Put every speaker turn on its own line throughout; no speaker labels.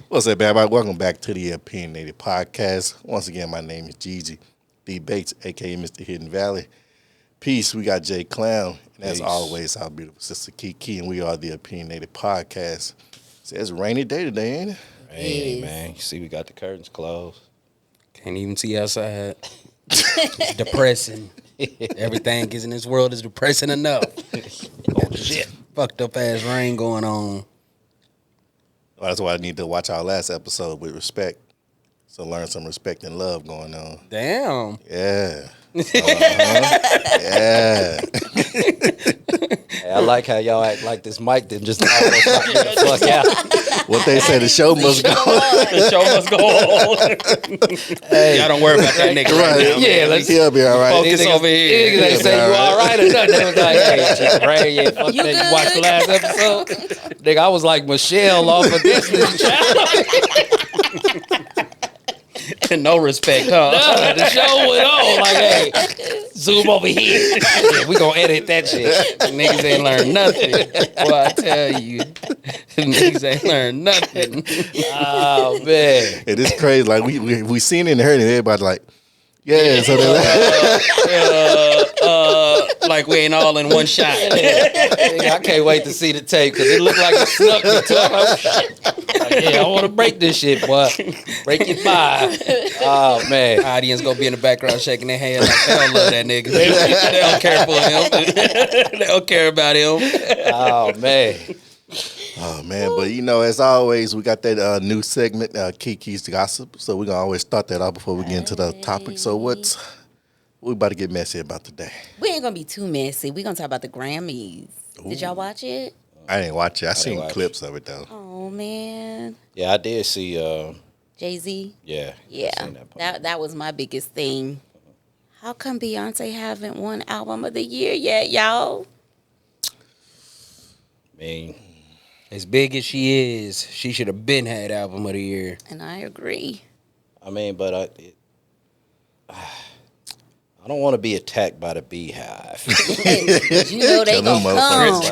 What's up, everybody? Welcome back to the Opinionated Podcast. Once again, my name is Geezy, D Bates, a.k.a. Mr. Hidden Valley. Peace, we got J-Clem, and as always, our beautiful sister Kiki, and we are the Opinionated Podcast. It's a rainy day today, ain't it?
Hey, man. You see, we got the curtains closed.
Can't even see outside. It's depressing. Everything in this world is depressing enough. Oh, shit. Fucked up ass rain going on.
Well, that's why I need to watch our last episode with respect. So learn some respect and love going on.
Damn.
Yeah. Yeah.
Hey, I like how y'all act like this mic didn't just almost knock me the fuck out.
What they say, the show must go on.
The show must go on. Hey, y'all don't worry about that nigga right now.
Yeah, let's
He'll be all right.
focus over here.
Niggas ain't say you all right or nothing. They was like, hey, just Ray, yeah, fuck
You
that.
good?
You watched the last episode? Nigga, I was like Michelle off of Destiny's Child.
No respect, huh?
Nah, the show went on. Like, hey, zoom over here. Yeah, we gonna edit that shit.
Niggas ain't learned nothing. Boy, I tell you. Niggas ain't learned nothing.
Oh, man.
It is crazy. Like we seen it and heard it. Everybody like, yeah. So
Like we ain't all in one shot.
Nigga, I can't wait to see the tape because it looked like it snuck me too. I'm like, oh, shit. Like, yeah, I want to break this shit, boy. Break your five. Oh, man.
Audience gonna be in the background shaking their head like they don't love that nigga. They don't care for him. They don't care about him.
Oh, man.
oh man, but you know, as always, we got that new segment, Kiki's Gossip. So we're gonna always start that off before we get into the topic. So what we about to get messy about today?
We ain't gonna be too messy. We gonna talk about the Grammys. Did y'all watch it?
I didn't watch it. I seen
watch
clips of it though.
Oh man,
Yeah, I did see,
Jay-Z.
yeah.
Yeah,
I seen that.
that was my biggest thing. How come Beyonce haven't won Album of the Year yet, y'all?
I mean,
As big as she is, she should have been had album of the year.
And I agree.
but I don't want to be attacked by the beehive.
You know they
Tell them
gonna
motherfuckers.
come.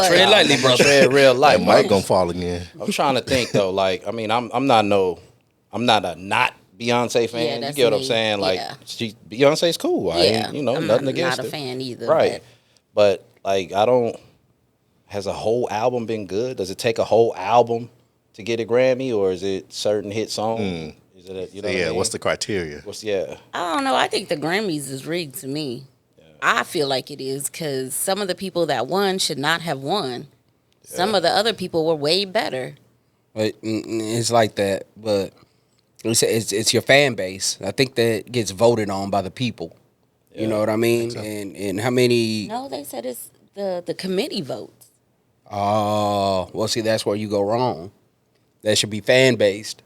Tread lightly, bro.
Tread real light.
That mic gonna fall again.
I'm trying to think though. Like, I mean, I'm not a not Beyonce fan.
Yeah,
You
that's
get what I'm
me.
saying? Like,
Yeah.
Beyonce's cool. I
Yeah,
ain't,
I'm
nothing against
not a
it.
fan either.
Right. But like, has a whole album been good? Does it take a whole album to get a Grammy, or is it certain hit songs? Is it what I mean?
What's the criteria?
I don't know. I think the Grammys is rigged to me. I feel like it is because some of the people that won should not have won. Some of the other people were way better.
But it's like that. But it's your fan base. I think that gets voted on by the people.
Yeah.
You know what I mean?
So.
And how many?
No, they said it's the committee votes.
Oh, well, see, that's where you go wrong. That should be fan based.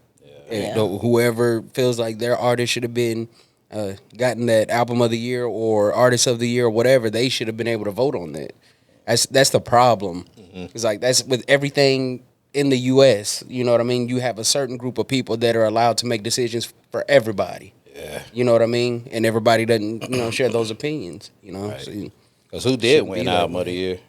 Yeah.
Whoever feels like their artist should have been gotten that album of the year or artist of the year or whatever, they should have been able to vote on that. That's the problem. It's like that's with everything in the U.S. You know what I mean? You have a certain group of people that are allowed to make decisions for everybody.
Yeah.
You know what I mean? And everybody doesn't, share those opinions. You know,
Right. Because who did win album of the year?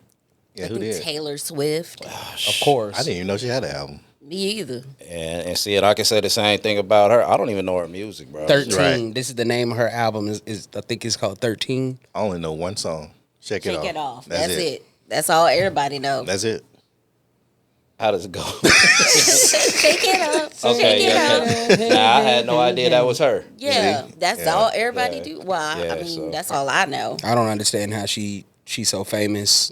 Yeah,
I
who
think
did?
Taylor Swift.
of course.
I didn't even know she had an album.
Me either.
And see it. I can say the same thing about her. I don't even know her music, bro.
13.
Right.
This is the name of her album. Is I think it's called 13.
I only know one song. Shake
Shake
it
it off.
That's
That's it. That's all everybody knows.
That's it.
How does it go?
Shake it up. Shake
Okay,
it
yeah.
up.
Nah, I had no idea that was her.
Yeah,
See?
that's
Yeah.
all everybody
Yeah.
do. Well,
Yeah,
I mean,
so-
that's all I know.
I don't understand how she's so famous,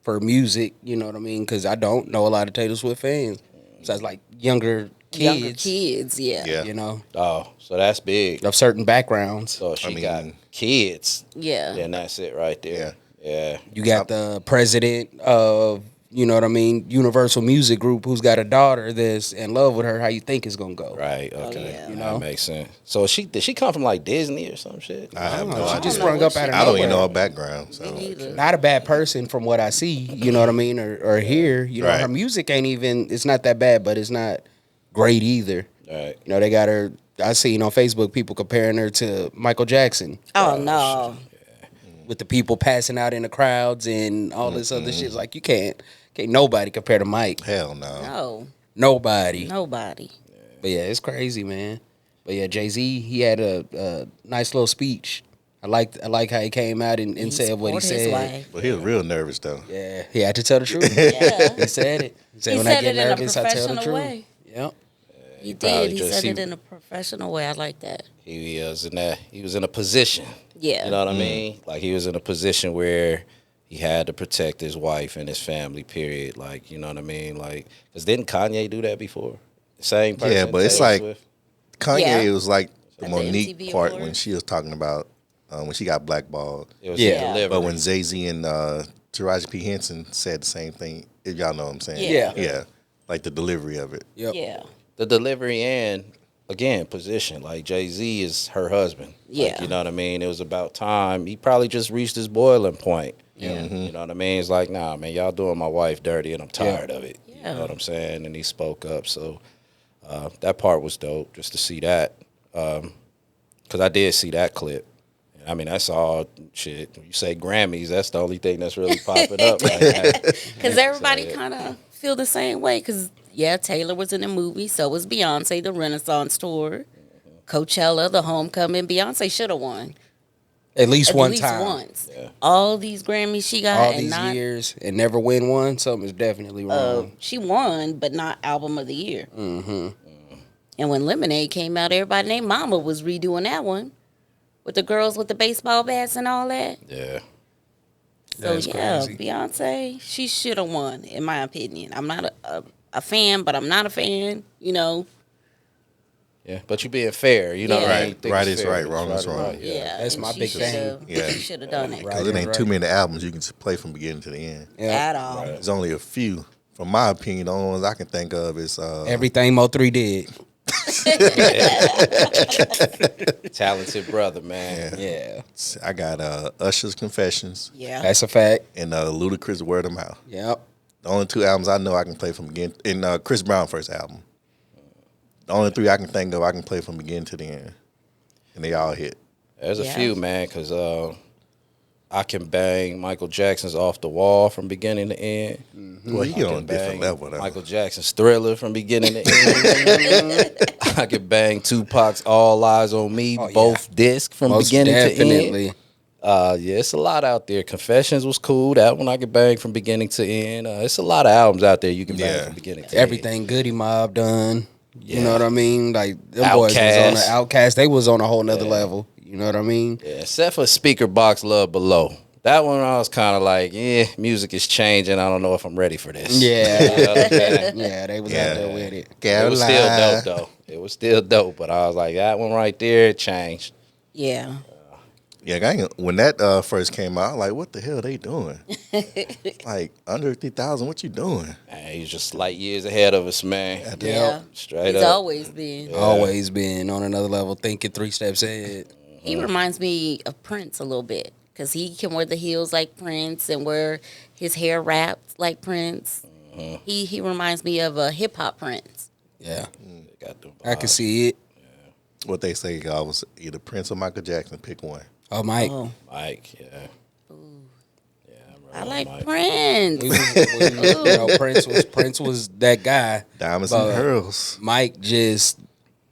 for music, you know what I mean? Because I don't know a lot of Taylor Swift fans. So it's like younger kids,
yeah.
Yeah.
Oh, so that's big.
Of certain backgrounds.
So she
I mean-
got kids.
Yeah.
Then that's it right there. Yeah.
You got the president of, Universal Music Group who's got a daughter that's in love with her. How you think it's going to go?
Right. Okay.
yeah.
You know?
That makes sense. So did she come from like Disney or some shit?
I have no
She
idea.
just
know
sprung
what
up out of
I don't even know
nowhere.
her background. So.
Me neither.
Not a bad person from what I see, you know what I mean, or hear.
Right.
Her music ain't even, it's not that bad, but it's not great either.
Right.
They got her, I seen on Facebook people comparing her to Michael Jackson.
Oh no.
With the people passing out in the crowds and all this other shit. It's like, you can't Can't nobody compare to Mike.
Hell no.
No,
Nobody.
nobody.
But yeah, it's crazy, man. But yeah, Jay-Z, he had a nice little speech. I like how he came out and said what he
support his
said.
wife.
But he was real nervous though.
Yeah, he had to tell the truth.
Yeah.
He said it. He said,
He
when
said
I get
it in a
nervous, I tell the
professional
truth.
way.
Yep.
He
probably
did. He
just-
said
he-
it in a professional way. I like that.
He was in that. He was in a position.
Yeah.
You know what I mean? Like he was in a position where he had to protect his wife and his family. Period. Like you know what I mean? Like because didn't Kanye do that before? The same person.
Yeah, but it's
Taylor
like
Swift?
Kanye
Yeah.
was like the
At the
Monique
MTV
part when
Awards.
she was talking about when she got blackballed.
It was
Yeah.
delivered.
But when Jay-Z and Taraji P. Henson said the same thing, if y'all know what I'm saying.
Yeah.
Yeah. Like the delivery of it.
Yep.
Yeah.
the delivery and again position, like Jay-Z is her husband.
Yeah.
Like, you know what I mean? It was about time. He probably just reached his boiling point.
Yeah.
You know what I mean? It's like, nah, man, y'all doing my wife dirty and I'm tired of it. You
Yeah.
know what I'm saying? And he spoke up. So that part was dope just to see that. Because I did see that clip. I mean, that's all shit. When you say Grammys, that's the only thing that's really popping up right now.
Because everybody kind of feel the same way. Because, yeah, Taylor was in the movie. So was Beyonce, the Renaissance tour. Coachella, the homecoming. Beyonce should have won.
At least
At
one
least
time.
once.
Yeah.
All these Grammys she got.
All
and
these
not,
years and never win one, something is definitely wrong.
She won, but not Album of the Year. And when Lemonade came out, everybody named Mama was redoing that one. With the girls with the baseball bats and all that.
Yeah.
So,
That's
yeah,
crazy.
Beyonce, she should have won, in my opinion. I'm not a fan, but I'm not a fan, you know.
Yeah. But you being fair, you know
Yeah.
what I mean?
Right.
Think
Right
it's
is
fair,
right,
it's
wrong is wrong.
Yeah.
That's
and
my
she
big
shoulda-
thing.
Yeah.
She should have done it.
Right.
Because it
is
ain't too
right.
many albums you can play from beginning to the end.
Yeah.
At all.
There's only a few. From my opinion, the only ones I can think of is
Everything Mo3 did.
Talented brother, man.
Yeah.
I got Usher's Confessions
Yeah.
That's a fact.
and Ludacris' Word of Mouth.
Yep.
The only two albums I know I can play from beginning, and Chris Brown's first album. The only three I can think of I can play from beginning to the end, and they all hit.
There's a
Yeah.
few, man, because I can bang Michael Jackson's Off the Wall from beginning to end.
Well, he
I
get on
can
a different
bang
level though.
Michael Jackson's Thriller from beginning to end. I can bang Tupac's All Eyes on Me,
Oh, yeah.
both discs from
Most
beginning
definitely.
to end. Yeah, it's a lot out there. Confessions was cool. That one I could bang from beginning to end. It's a lot of albums out there you can bang
Yeah.
from beginning to
Everything Goody Mob done. You
Yeah.
know what I mean? Like them boys was on
Outkast.
the Outcast. They was on a whole nother level. You know what I mean?
end. Yeah, except for Speaker Box Love Below. That one I was kind of like, yeah, music is changing. I don't know if I'm ready for this.
Yeah.
You know what I'm saying?
Yeah, they was
Yeah.
out there with it.
It was still dope though. It was still dope, but I was like, that one right there it changed.
Yeah.
Yeah, when that first came out, I was like, what the hell they doing? Like, under 3,000, what you doing?
Man, he's just light years ahead of us, man.
Yeah.
Straight
He's
up.
always been.
Always been on another level, thinking 3 steps ahead.
He reminds me of Prince a little bit. Because he can wear the heels like Prince and wear his hair wrapped like Prince. He reminds me of a hip-hop Prince.
Yeah.
Got them
I can
vibes.
see it.
What they say, I was either Prince or Michael Jackson. Pick one.
Oh, Mike.
Oh,
Mike, yeah. Yeah,
I like
Mike.
Prince.
Prince was that guy.
Diamonds
But
and Pearls.
Mike just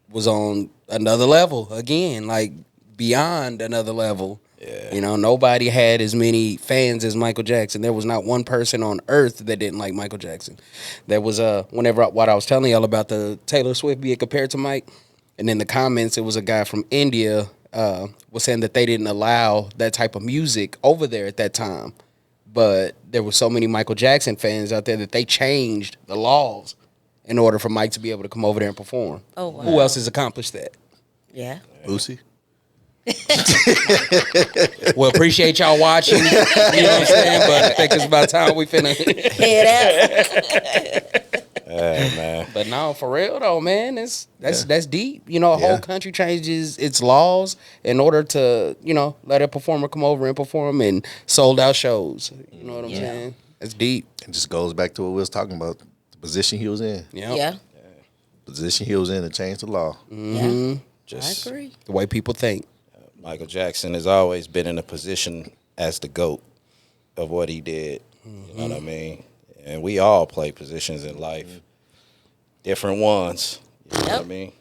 was on another level again, like beyond another level.
Yeah.
You know, nobody had as many fans as Michael Jackson. There was not one person on earth that didn't like Michael Jackson. There was what I was telling y'all about the Taylor Swift being compared to Mike, and in the comments it was a guy from India was saying that they didn't allow that type of music over there at that time. But there were so many Michael Jackson fans out there that they changed the laws in order for Mike to be able to come over there and perform.
Oh, wow.
Who else has accomplished that?
Yeah.
Boosie.
Well, appreciate y'all watching. You know what I'm saying? But I think it's about time we finna.
Head out.
Yeah, man.
But no, for real though, man, that's deep. You know, a whole
Yeah.
country changes its laws in order to, you know, let a performer come over and perform in sold out shows. You know what I'm saying? That's deep.
It just goes back to what we was talking about. The position he was in.
Yep.
Yeah.
Position he was in to change the law.
Yeah.
Just
I agree.
The way people think.
Michael Jackson has always been in a position as the GOAT of what he did. You know what I mean? And we all play positions in life, different ones. You know what I
Yep.
mean?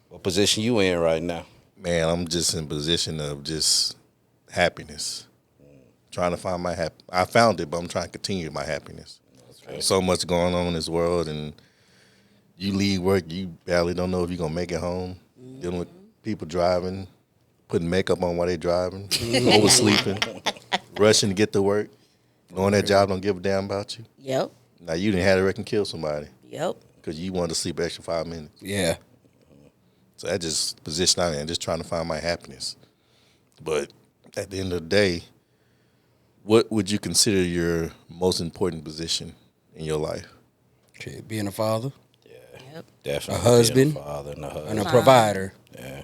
What position you in right now?
Man, I'm just in position of just happiness. Trying to find my I found it, but I'm trying to continue my happiness.
Okay.
So much going on in this world, and you leave work, you barely don't know if you're gonna make it home. Dealing with people driving, putting makeup on while they driving, oversleeping, rushing to get to work, knowing that job don't give a damn about you.
Yep.
Now you didn't have to wreck and kill somebody
Yep.
because you wanted to sleep an extra 5 minutes.
Yeah.
So that's just position I'm in, just trying to find my happiness. But at the end of the day, what would you consider your most important position in your life?
Shit, being a father
Yep.
Definitely.
A husband,
being a father and a husband.
and a provider.
Yeah.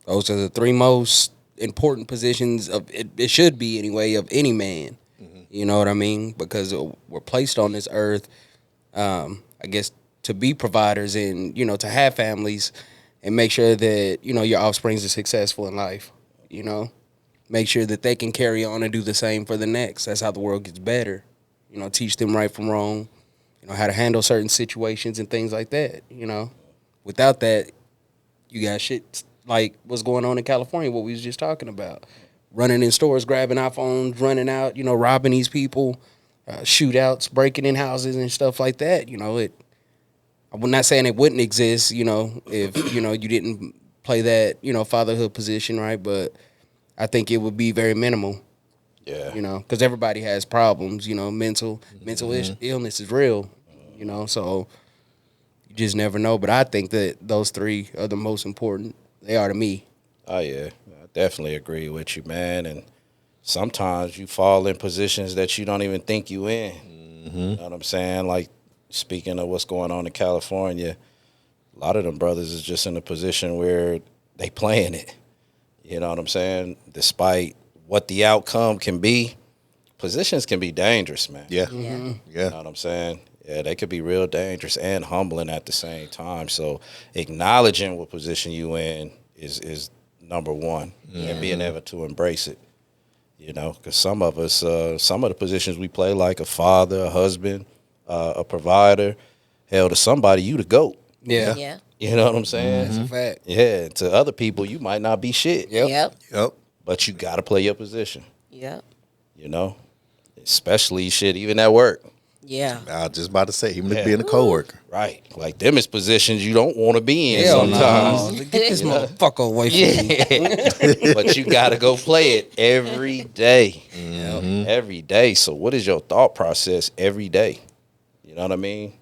Those are the three most important positions of it. It should be anyway of any man. You know what I mean? Because we're placed on this earth, I guess, to be providers and to have families and make sure that your offsprings are successful in life. Make sure that they can carry on and do the same for the next. That's how the world gets better. Teach them right from wrong. How to handle certain situations and things like that. Without that, you got shit like what's going on in California, what we was just talking about. Running in stores, grabbing iPhones, running out, robbing these people, shootouts, breaking in houses and stuff like that. I'm not saying it wouldn't exist, if, you didn't play that, fatherhood position, right? But I think it would be very minimal,
Yeah.
because everybody has problems, mental illness is real, so you just never know. But I think that those three are the most important. They are to me.
Oh, yeah. I definitely agree with you, man. And sometimes you fall in positions that you don't even think you in. You know what I'm saying? Like, speaking of what's going on in California, a lot of them brothers is just in a position where they playing it. You know what I'm saying? Despite what the outcome can be, positions can be dangerous, man.
Yeah.
Yeah.
You know what I'm saying? Yeah, they could be real dangerous and humbling at the same time. So acknowledging what position you in is number one, and being able to embrace it. Because some of us, some of the positions we play, like a father, a husband, a provider, hell, to somebody, you the GOAT.
Yeah.
Yeah.
You know what I'm saying?
That's a fact.
Yeah, to other people, you might not be shit.
Yep.
Yep.
Yep.
But you got to play your position,
Yep.
Especially shit, even at work.
Yeah.
I was just about to say, even
Yeah.
being a coworker.
Right. Like, them is positions you don't want to be in
Hell
sometimes.
no. Get this motherfucker away from me.
Yeah. But you got to go play it every day. Every day. So what is your thought process every day? You know what I mean?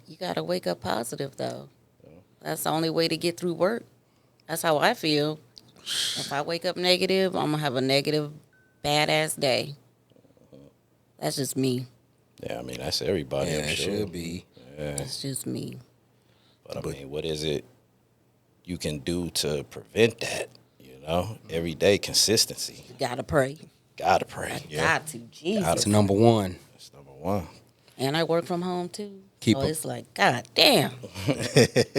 You gotta wake up positive though. That's the only way to get through work. That's how I feel. If I wake up negative, I'm gonna have a negative, badass day. That's just me.
Yeah, I mean, that's everybody,
Yeah,
I'm
it
sure.
should be.
That's just me.
But I mean, what is it you can do to prevent that? Every day, consistency.
You gotta pray.
Gotta pray.
Got to. Jesus.
That's number one.
That's number one.
And I work from home too.
Keep
so
'em.
it's like, God damn.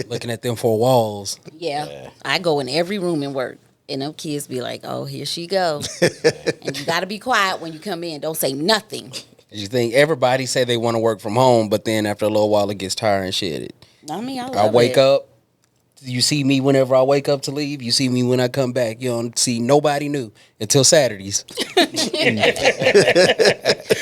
Looking at them four walls.
Yeah. I go in every room and work. And them kids be like, oh, here she go. And you gotta be quiet when you come in. Don't say nothing.
You think everybody say they want to work from home, but then after a little while it gets tired and shit.
I mean, I love
I wake
it.
up. You see me whenever I wake up to leave. You see me when I come back. You don't see nobody new until Saturdays.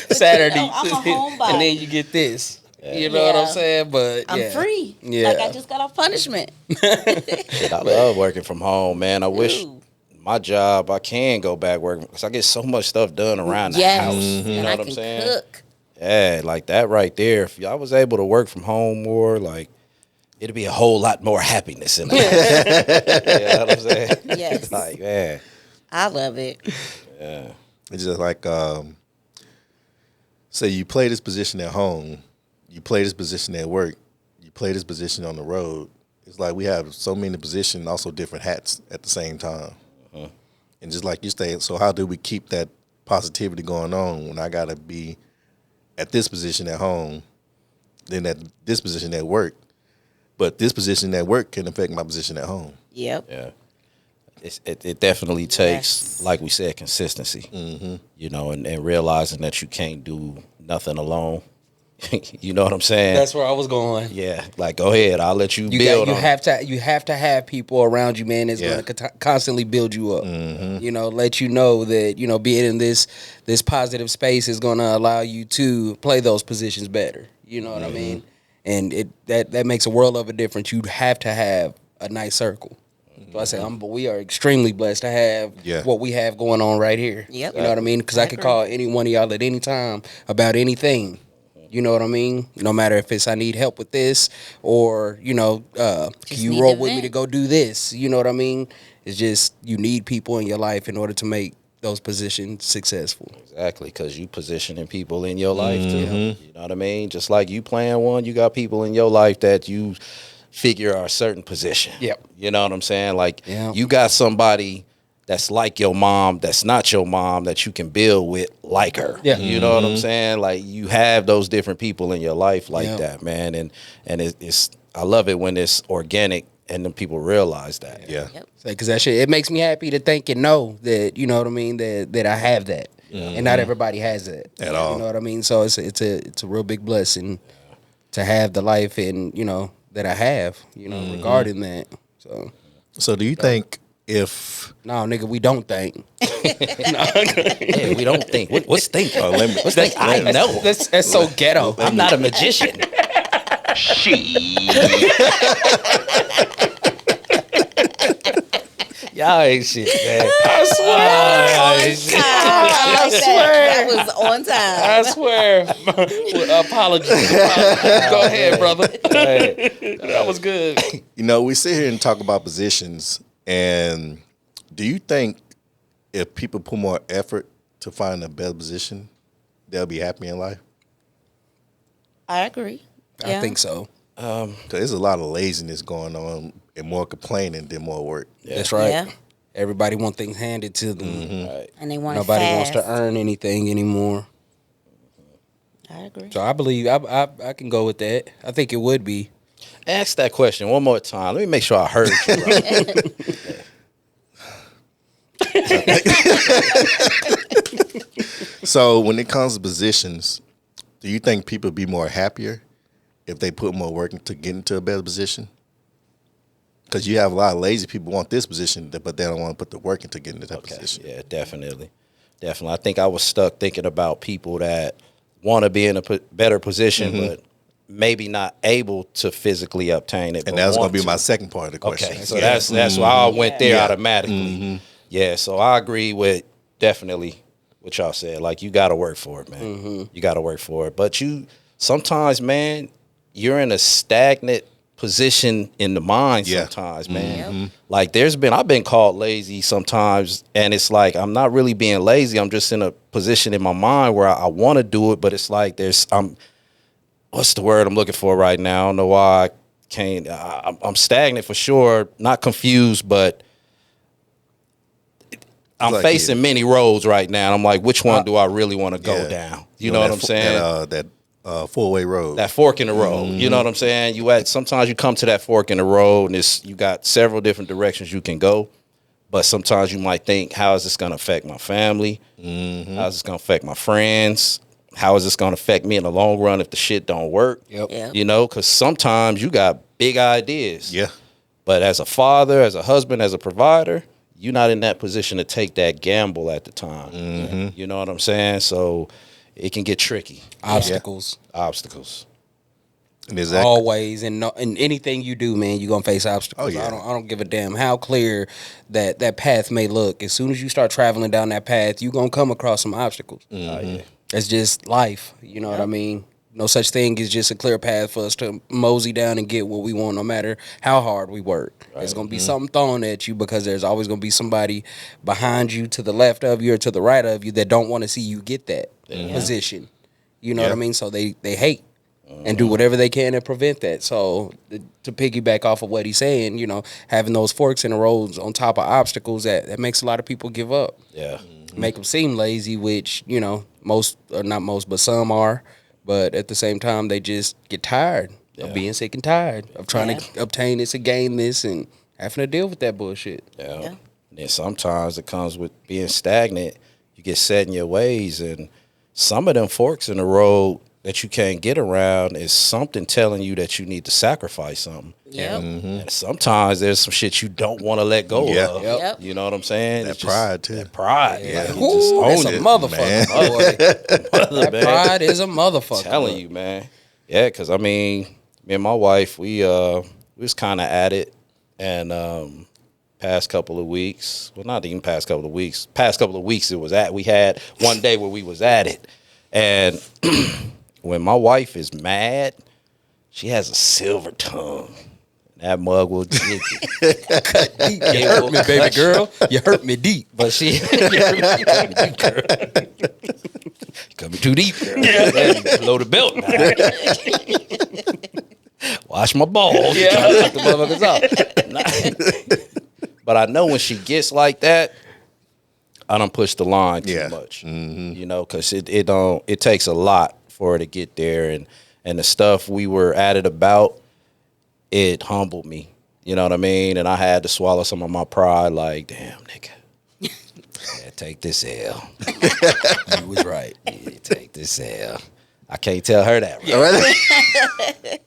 Saturdays.
I'm a homebody.
And then you get this. You know what I'm
Yeah.
saying? But
I'm
yeah.
free.
Yeah.
Like I just got off punishment.
Shit, I love working from home, man. I wish
Ooh.
my job, I can go back working because I get so much stuff done around the
Yes.
house. You
And
know
I
what I'm
can
saying?
cook.
Yeah, like that right there. If I was able to work from home more, like, it'd be a whole lot more happiness in the house. You know what I'm saying?
Yes.
Like, man.
I love it.
Yeah.
It's just like, say you play this position at home, you play this position at work, you play this position on the road. It's like we have so many positions, also different hats at the same time. And just like you say, so how do we keep that positivity going on when I got to be at this position at home, then at this position at work? But this position at work can affect my position at home.
Yep.
Yeah. It definitely takes,
Yes.
like we said, consistency. And realizing that you can't do nothing alone. You know what I'm saying?
That's where I was going.
Yeah, like go ahead, I'll let you build.
You have to have people around you, man, that's going to constantly build you up. You know, let you know that, you know, being in this positive space is going to allow you to play those positions better. You know what I mean? And that makes a world of a difference. You have to have a nice circle. So I say, we are extremely blessed to have what we have going on right here.
Yep.
You know what I mean? Because I could call any one of y'all at any time about anything. You know what I mean? No matter if it's I need help with this or, you know, can you roll with me to go do this? You know what I mean? It's just you need people in your life in order to make those positions successful.
Exactly, because you positioning people in your life too. You know what I mean? Just like you playing one, you got people in your life that you figure are a certain position.
Yep.
You know what I'm saying? Like you got somebody that's like your mom, that's not your mom, that you can build with like her.
Yeah.
You know what I'm saying? Like you have those different people in your life like that, man. And it's I love it when it's organic and then people realize that.
Yeah.
Because that shit, it makes me happy to think and know that, you know what I mean, that I have that. And not everybody has that.
At all.
You know what I mean? So it's a real big blessing to have the life and, you know, that I have, you know, regarding that. So
do you think if
no, nigga, we don't think.
Yeah, we don't think. What's think?
what's
think? I know.
That's so ghetto.
I'm not a magician. Y'all ain't shit, man.
I swear.
That was on time.
I swear. Apologies. Go ahead, brother. That was good.
you know, we sit here and talk about positions, and do you think if people put more effort to find a better position, they'll be happy in life?
I agree.
I think so.
Because there's a lot of laziness going on and more complaining than more work.
That's right.
Yeah.
Everybody want things handed to them.
Right.
And they want
Nobody
fast.
wants to earn anything anymore.
I agree.
So I believe I can go with that. I think it would be.
Ask that question one more time. Let me make sure I heard you right.
So when it comes to positions, do you think people be more happier if they put more work into get into a better position? Because you have a lot of lazy people want this position, but they don't want to put the work into getting into that position.
Yeah, definitely. I think I was stuck thinking about people that want to be in a better position, but maybe not able to physically obtain it.
And that was going to be my second part of the question.
Okay, so that's why I went there automatically. Yeah, so I agree with definitely what y'all said. Like, you got to work for it, man. You got to work for it. But you sometimes, man, you're in a stagnant position in the mind sometimes, man. Like I've been called lazy sometimes, and it's like I'm not really being lazy. I'm just in a position in my mind where I want to do it, but it's like what's the word I'm looking for right now? I don't know why I can't. I'm stagnant for sure. Not confused, but I'm facing many roads right now. And I'm like, which one do I really want to go down? You know what I'm saying?
That four-way road.
That fork in the road. You know what I'm saying? Sometimes you come to that fork in the road and you got several different directions you can go. But sometimes you might think, how is this going to affect my family? How is this going to affect my friends? How is this going to affect me in the long run if the shit don't work?
Yep.
You know, because sometimes you got big ideas.
Yeah.
But as a father, as a husband, as a provider, you're not in that position to take that gamble at the time. You know what I'm saying? So it can get tricky.
Obstacles.
And is that
Always. And anything you do, man, you're going to face obstacles.
Oh, yeah.
I don't give a damn how clear that path may look. As soon as you start traveling down that path, you're going to come across some obstacles. It's just life. You know what I mean? No such thing as just a clear path for us to mosey down and get what we want, no matter how hard we work. There's going to be something thrown at you because there's always going to be somebody behind you, to the left of you or to the right of you, that don't want to see you get that position. You know what I mean? So they hate and do whatever they can to prevent that. So to piggyback off of what he's saying, you know, having those forks in the roads on top of obstacles, that makes a lot of people give up.
Yeah.
Make them seem lazy, which, you know, most, or not most, but some are. But at the same time, they just get tired of being sick and tired of trying to obtain this and gain this and having to deal with that bullshit.
And then sometimes it comes with being stagnant. You get set in your ways, and some of them forks in the road, that you can't get around is something telling you that you need to sacrifice something.
Yep.
And sometimes there's some shit you don't want to let go
Yeah.
of.
Yep.
You know what I'm saying?
That
It's
pride, too.
That pride.
Yeah.
Like, you just
Ooh, that's
own
a
it.
motherfucker, boy. That pride is a motherfucker.
Telling you, man. Yeah, because I mean, me and my wife, we was kind of at it, and past couple of weeks, well, not even past couple of weeks. Past couple of weeks, we had one day where we was at it, and when my wife is mad, she has a silver tongue. That mug will get you.
You hurt me, baby girl. You hurt me deep.
But she coming too deep, girl. Yeah. Below the belt now. Wash my balls. Yeah. Knock the motherfuckers out. But I know when she gets like that, I don't push the line too much. You know, because it takes a lot for her to get there, and the stuff we were at it about, it humbled me. You know what I mean? And I had to swallow some of my pride, like, damn, nigga. Yeah, take this L. You was right. Yeah, take this L. I can't tell her that, right?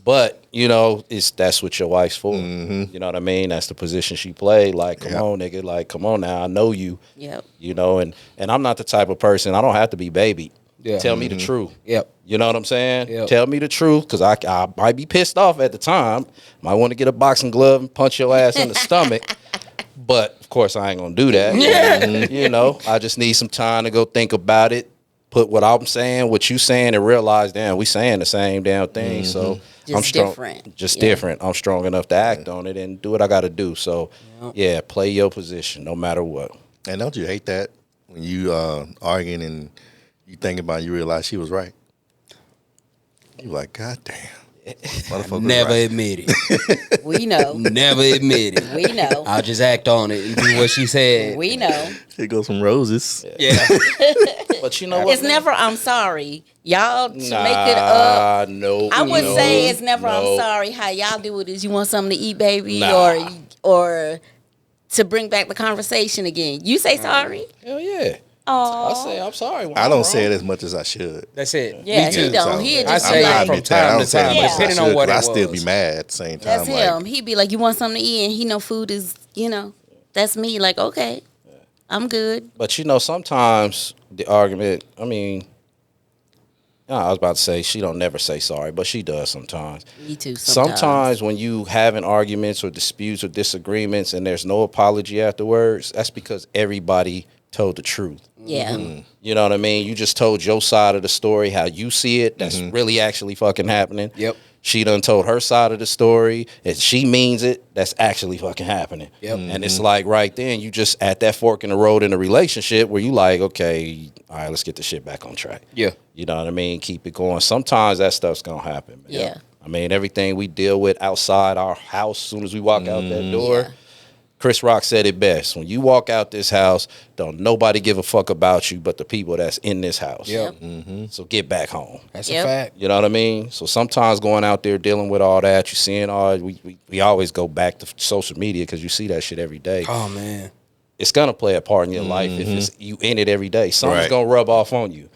But, you know, that's what your wife's for. You know what I mean? That's the position she played. Like, come on, nigga. Like, come on now. I know you.
Yep.
You know, and I'm not the type of person, I don't have to be baby.
Yeah.
Tell me the truth.
Yep.
You know what I'm saying?
Yep.
Tell me the truth, because I might be pissed off at the time. Might want to get a boxing glove and punch your ass in the stomach. But, of course, I ain't going to do that. You know, I just need some time to go think about it, put what I'm saying, what you saying, and realize, damn, we saying the same damn thing. So
Just
I'm strong.
different.
Just
Yeah.
different. I'm strong enough to act on it and do what I got to do. So, yeah, play your position no matter what.
And don't you hate that when you arguing and you think about it, you realize she was right? You like, God damn. Motherfucker
Never
right.
admit it.
We know.
Never admit it.
We know.
I'll just act on it and do what she said.
We know.
Here goes some roses.
Yeah.
But you know what?
It's never I'm sorry. Y'all should make it up.
No.
I would
no,
say it's never
no.
I'm sorry. How y'all do it is you want something to eat, baby,
Nah.
or to bring back the conversation again. You say sorry?
Hell yeah.
Oh.
I say I'm sorry. when
I
I'm
don't
wrong.
say it as much as I should.
That's it.
Yeah,
Me too.
he don't. He'll
I
just
say
be
it
like,
from time to time,
Yeah.
depending on what it
I
was.
still be mad at the same time.
that's
like,
him. He'd be like, you want something to eat? And he know food is, that's me. Like, okay, I'm good.
But you know, sometimes the argument. I mean, I was about to say she don't never say sorry, but she does sometimes.
Me too.
Sometimes when you having arguments or disputes or disagreements and there's no apology afterwards, that's because everybody told the truth.
Yeah.
You know what I mean? You just told your side of the story, how you see it. That's really actually fucking happening.
Yep.
She done told her side of the story. If she means it, that's actually fucking happening.
Yep.
And it's like right then, you just at that fork in the road in a relationship where you like, okay, all right, let's get the shit back on track.
Yeah.
You know what I mean? Keep it going. Sometimes that stuff's going to happen. Man.
Yeah.
I mean, everything we deal with outside our house, as soon as we walk out that door,
Yeah.
Chris Rock said it best. When you walk out this house, don't nobody give a fuck about you but the people that's in this house.
Yep.
So get back home.
That's
Yep.
a fact.
You know what I mean? So sometimes going out there dealing with all that, you seeing all we always go back to social media because you see that shit every day.
Oh man.
It's gonna play a part in your life if it's you in it every day. Something's
Right.
gonna rub off on you.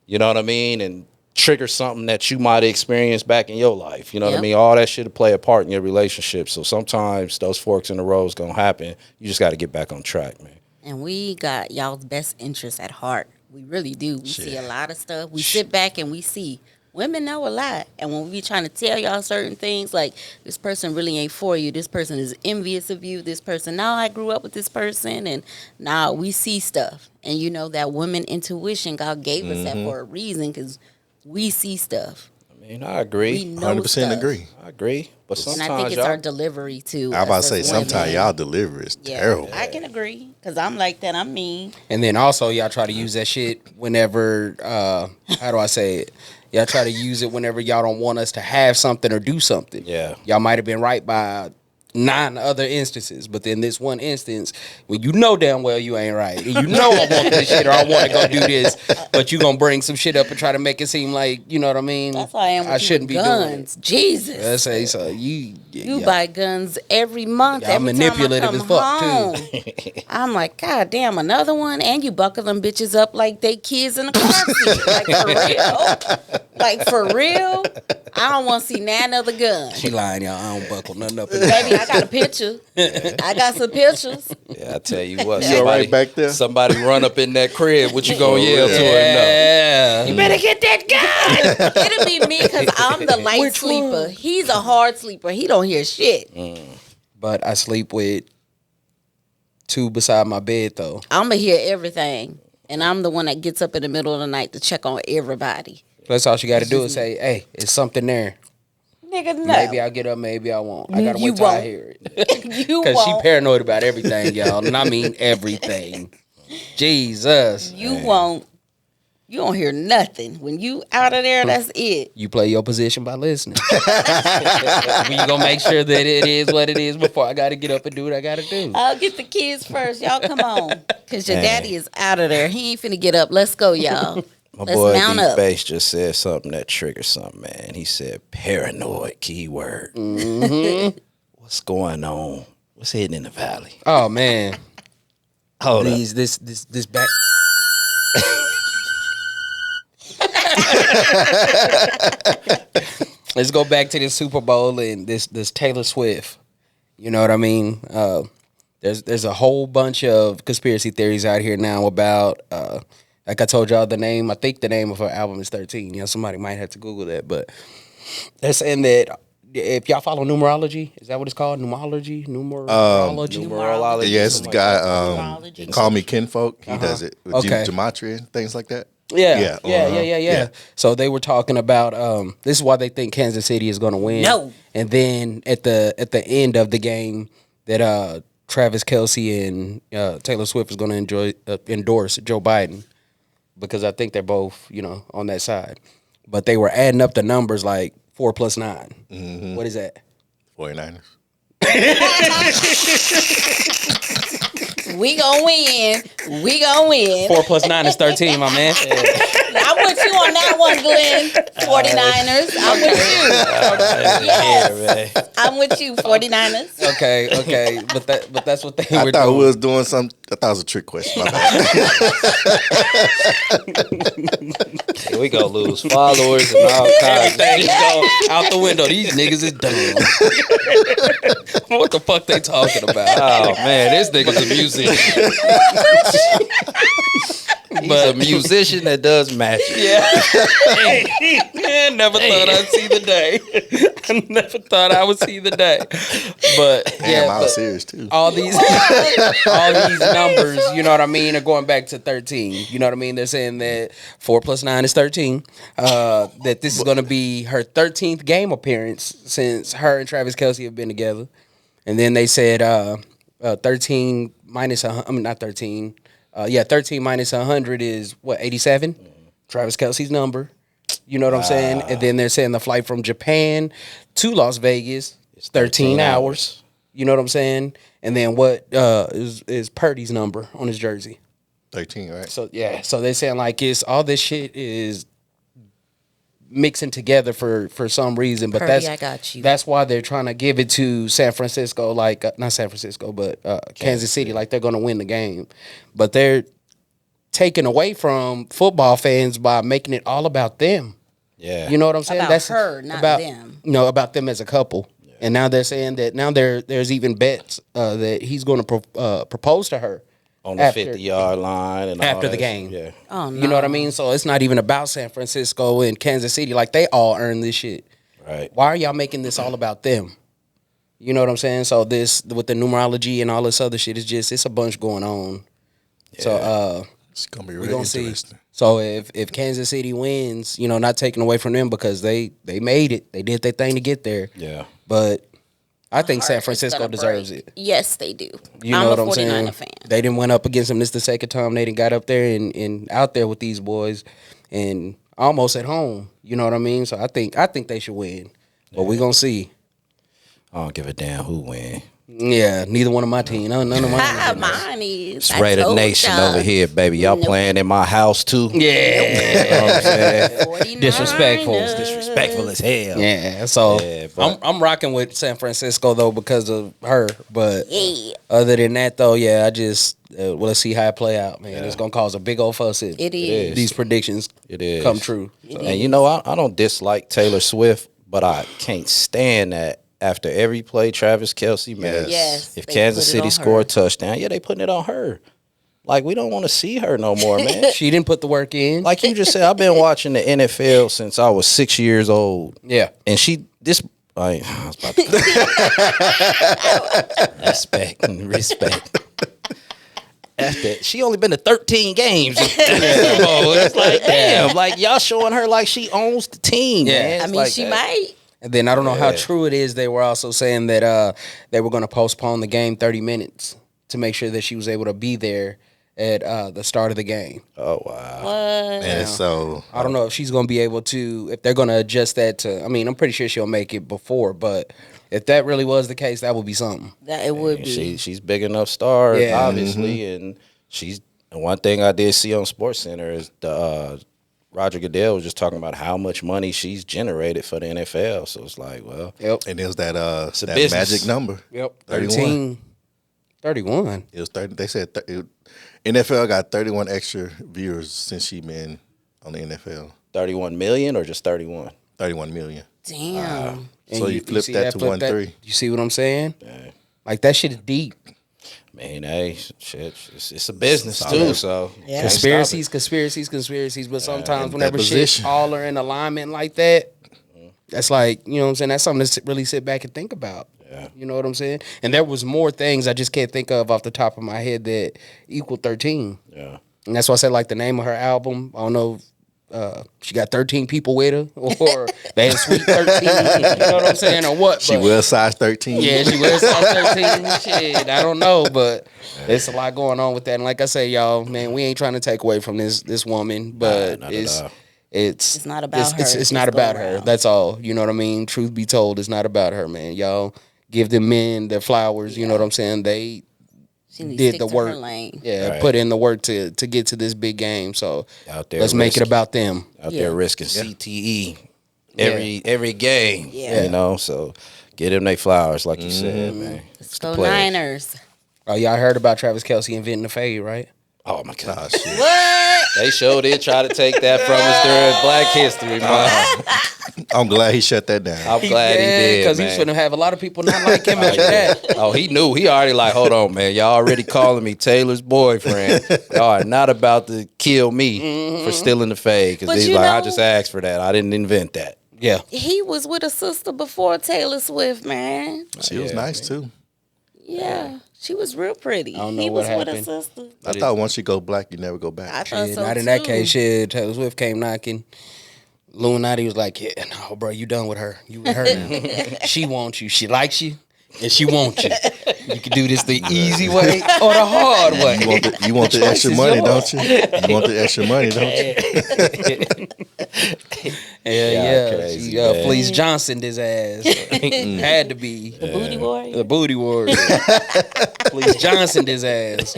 You know what I mean? And trigger something that you might have experienced back in your life. You know what I
Yep.
mean? All that shit will play a part in your relationship. So sometimes those forks in the road is gonna happen. You just got to get back on track, man.
And we got y'all's best interests at heart. We really do. We see a lot of stuff. We sit back and we see. Women know a lot. And when we trying to tell y'all certain things, like this person really ain't for you. This person is envious of you. This person, now I grew up with this person. And now we see stuff. And you know that woman intuition, God gave us that for a reason because we see stuff.
I mean, I agree.
We know
100%
stuff.
agree.
I agree. But
And
sometimes
I think it's
y'all,
our delivery too.
I about to
us
say,
as
sometimes
women.
y'all deliver is
Yeah,
terrible.
I can agree because I'm like that. I'm mean.
And then also y'all try to use that shit whenever how do I say it? Y'all try to use it whenever y'all don't want us to have something or do something.
Yeah.
Y'all might have been right by 9 other instances, but then this one instance when you know damn well you ain't right, and you know I want this shit or I want to go do this, but you gonna bring some shit up and try to make it seem like, you know what I mean?
That's how I am with
I shouldn't be
guns.
doing it.
Jesus.
Let's say so. You
buy guns every month.
Y'all
every
manipulative
time I
as
come
fuck,
home.
too.
I'm like, God damn, another one, and you buckle them bitches up like they kids in a car seat. Like for real. Like for real. I don't want to see none other gun.
She lying, y'all. I don't buckle nothing up in
Baby, I got a picture. I got some pictures.
Yeah, I tell you what,
You all right back there?
somebody run up in that crib, what you gonna yell to her?
Yeah.
You better get that gun. It'll be me because I'm the light sleeper. He's a hard sleeper. He don't hear shit.
But I sleep with 2 beside my bed, though.
I'm going to hear everything. And I'm the one that gets up in the middle of the night to check on everybody.
That's all she got to do is say, hey, it's something there.
Nigga, no.
Maybe I'll get up, maybe I won't. I got to
You
wait till I
won't.
hear it.
You
Because she
won't.
paranoid about everything, y'all. And I mean everything. Jesus.
You won't. You don't hear nothing. When you out of there, that's it.
You play your position by listening. You gonna make sure that it is what it is before I got to get up and do what I got to do.
I'll get the kids first. Y'all come on. Because your daddy is out of there. He ain't finna get up. Let's go, y'all.
My
Let's
boy
mount
D
up.
Bass just said something that triggered something, man. He said paranoid, keyword. What's going on? What's hidden in the valley?
Oh man,
Hold up.
this back. Let's go back to the Super Bowl and this Taylor Swift. You know what I mean? There's a whole bunch of conspiracy theories out here now about like I told y'all the name. I think the name of her album is 13. You know, somebody might have to Google that, but they're saying that if y'all follow numerology, is that what it's called? Numerology.
Numerology.
Yeah, it's the guy,
Numerology.
Call Me Kinfolk. He does it with
Okay.
gematria and things like that.
Yeah.
Yeah.
So they were talking about this is why they think Kansas City is going to win.
No.
And then at the end of the game that Travis Kelce and Taylor Swift is going to endorse Joe Biden because I think they're both, you know, on that side. But they were adding up the numbers like 4 plus 9.
Mm-hmm.
What is that?
49ers.
We gonna win. We gonna win.
4 plus 9 is 13, my man.
I'm with you on that one, Glenn. 49ers. I'm with you. Yes. I'm with you, 49ers.
Okay. But that's what they
I
were
thought
doing.
we was doing some. I thought it was a trick question. My bad.
Here we go lose followers and all kinds of
Everything
shit.
go out the window. These niggas is dumb. What the fuck they talking about?
Oh man, this nigga's a musician. He's a musician that does magic.
Yeah. Never thought I'd see the day. I never thought I would see the day. But
Damn,
yeah,
I
but
was serious too.
all these numbers, you know what I mean, are going back to 13. You know what I mean? They're saying that 4 plus 9 is 13. That this is going to be her 13th game appearance since her and Travis Kelce have been together. And then they said 13 minus, I mean, not 13. 13 minus 100 is what, 87? Travis Kelce's number. You know what I'm saying? And then they're saying the flight from Japan to Las Vegas is 13 hours. You know what I'm saying? And then what is Purdy's number on his jersey?
13, right?
So yeah, so they're saying like it's all this shit is mixing together for some reason, but
Purdy, I got you.
that's why they're trying to give it to San Francisco, like not San Francisco, but Kansas City, like they're going to win the game, but they're taking away from football fans by making it all about them.
Yeah.
You know what I'm saying?
About her, not
about
them.
You know, about them as a couple. Yeah. And now they're saying that now there's even bets that he's going to propose to her
on the 50-yard line and
after
all
the
that.
game.
Yeah.
Oh, no.
You know what I mean? So it's not even about San Francisco and Kansas City. Like, they all earn this shit.
Right.
Why are y'all making this all about them? You know what I'm saying? So this, with the numerology and all this other shit, it's a bunch going on. Yeah. So
it's going to be
we're
really
gonna see.
interesting.
So if Kansas City wins, you know, not taken away from them because they made it. They did their thing to get there.
Yeah.
But I think San
Heart is
Francisco
gonna
deserves
break.
it.
Yes, they do.
You
I'm
know
a
what I'm
49er
saying?
fan.
They didn't went up against them. This the second time they didn't got up there and out there with these boys and almost at home. You know what I mean? So I think they should win. But we're gonna see.
don't give a damn who win.
Yeah, neither one of my team. None of mine.
Mine is.
It's Raider Nation over here, baby. Y'all playing in my house too.
Yeah.
You know what I'm saying?
49ers.
Disrespectful as hell.
Yeah, so
Yeah, but-
I'm rocking with San Francisco though because of her. But
Yeah.
other than that though, yeah, I just let's see how it play out, man. It's gonna cause a big old fuss if
It is.
these predictions
It is.
come true. So.
And you know, I don't dislike Taylor Swift, but I can't stand that after every play Travis Kelce makes.
Yes,
If
they
Kansas
put it
City
on
score
her.
a touchdown, yeah, they putting it on her. Like, we don't want to see her no more, man.
She didn't put the work in.
Like you just said, I've been watching the NFL since I was 6 years old.
Yeah.
And I was about to respect. After she only been to 13 games. It's like, damn, like y'all showing her like she owns the team.
Yeah.
Man.
I
It's
mean,
like
she
that.
might.
And then I don't know how true it is. They were also saying that they were going to postpone the game 30 minutes to make sure that she was able to be there at the start of the game.
Oh wow.
What?
And so
I don't know if she's going to be able to, if they're going to adjust that to, I mean, I'm pretty sure she'll make it before, but if that really was the case, that would be something.
That it would be.
She's big enough star,
Yeah.
obviously, and she's. And one thing I did see on SportsCenter is the Roger Goodell was just talking about how much money she's generated for the NFL. So it's like, well,
Yep.
and it was that
a
that
business.
magic number.
Yep.
31.
31.
It was 30. They said NFL got 31 extra viewers since she been on the NFL.
31 million or just 31?
31 million.
Damn.
And
So you flip
see
that to
flip
1-3.
You see what I'm saying?
Yeah.
Like that shit is deep.
Man, hey, shit, it's a business
Solid.
too. So
Yeah.
can't stop it.
Conspiracies. But sometimes
in
whenever
that
shit
position.
all are in alignment like that, that's like, you know what I'm saying? That's something to really sit back and think about.
Yeah.
You know what I'm saying? And there was more things I just can't think of off the top of my head that equal 13.
Yeah.
And that's why I said like the name of her album. I don't know. She got 13 people with her, or they had Sweet 13. You know what I'm saying, or what?
She
but-
wears size 13.
Yeah, she wears size 13. Shit, I don't know, but there's a lot going on with that. And like I say, y'all, man, we ain't trying to take away from this woman, but
not at all.
it's
not about her.
It's
It's
not about
go
her.
around.
That's all. You know what I mean? Truth be told, it's not about her, man. Y'all give them men their flowers. You know what I'm saying? They
She needs to
did
stick
the
to
work.
her lane.
Yeah,
Right.
put in the work to get to this big game. So
Out there
let's make it
risking.
about them.
Out
Yeah.
there risking CTE every game.
Yeah.
You know, so get them their flowers, like you said, man.
Let's
It's the
go
pledge.
Niners.
Oh, y'all heard about Travis Kelce inventing the fade, right?
Oh my god.
Oh, shit.
What?
They sure did try to take that from us during Black History Month.
I'm glad he shut that down.
I'm glad he did,
because
man.
he's gonna have a lot of people not like him after that.
Oh, he knew. He already like, hold on, man. Y'all already calling me Taylor's boyfriend. Y'all are not about to kill me for stealing the fade. Because
But
he's
you
like, I
know-
just asked for that. I didn't invent that.
Yeah,
He was with a sister before Taylor Swift, man.
She was
Yeah,
nice too.
Yeah. She was real pretty.
I don't know
He
what
was with a
happened.
sister.
I thought once you go black, you never go
I
back.
thought
shit,
so
not in that
too.
case. Shit, Taylor Swift came knocking. Illuminati was like, "Yeah, no, bro, you done with her. You with her now. She wants you. She likes you, and she wants you. You can do this the easy way or the hard way.
You want the extra
is
money,
yours.
don't you? You want the extra money, don't you?
Yeah.
crazy,
She
man.
Fleece Johnson his ass. Had to be
The booty warrior.
the booty warrior. Fleece Johnson his ass.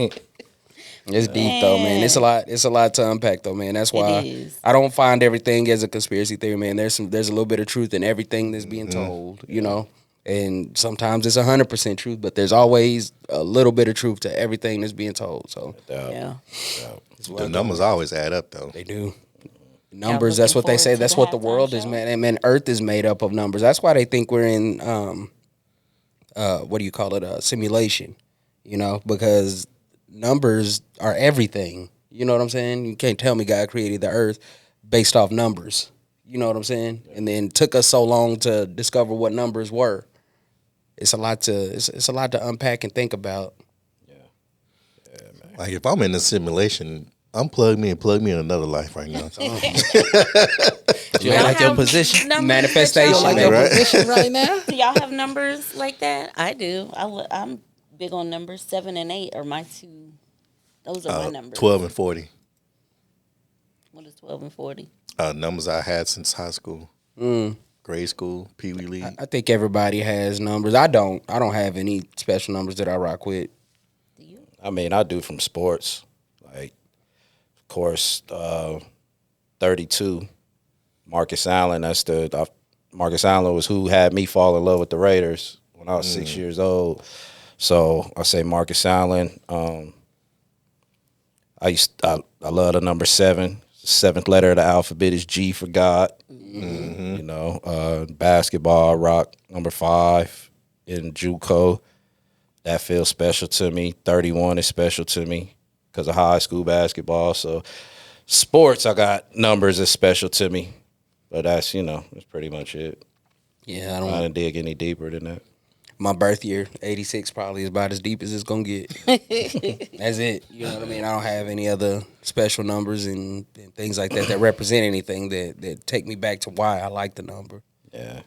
It's deep though, man. It's a lot. It's a lot to unpack though, man. That's why
is.
I don't find everything as a conspiracy theory, man. There's a little bit of truth in everything that's being told, you know. And sometimes it's 100% truth, but there's always a little bit of truth to everything that's being told. So
Yeah.
The numbers always add up, though.
they do. Numbers,
looking
that's what they
forward
say.
to
That's
the
what the
halftime
world is,
show.
man. Man, Earth is made up of numbers. That's why they think we're in what do you call it? A simulation. You know, because numbers are everything. You know what I'm saying? You can't tell me God created the earth based off numbers. You know what I'm saying? And then took us so long to discover what numbers were. It's a lot to it's a lot to unpack and think about.
Like if I'm in a simulation, unplug me and plug me in another life right now.
You don't like your position?
Manifestation,
Like
man.
Right?
Position right now.
Do y'all have numbers like that? I do. I'm big on numbers. 7 and 8 are my two. Those are my numbers.
12 and 40.
What is 12 and 40?
Numbers I had since high school. Growing grade school, Pee Wee League?
I think everybody has numbers. I don't have any special numbers that I rock with.
Do you?
I mean, I do from sports. Like, of course, 32. Marcus Allen. Marcus Allen was who had me fall in love with the Raiders when I was 6 years old. So I say Marcus Allen. I love the number 7. Seventh letter of the alphabet is G for God.
Mm-hmm.
You know, basketball, rock number 5 in JUCO. That feels special to me. 31 is special to me because of high school basketball. So sports, I got numbers that's special to me. But that's, that's pretty much it.
Yeah, I
didn't dig any deeper than that.
My birth year, 86, probably is about as deep as it's going to get. That's it. You know what I mean? I don't have any other special numbers and things like that represent anything that take me back to why I like the number.
Yeah.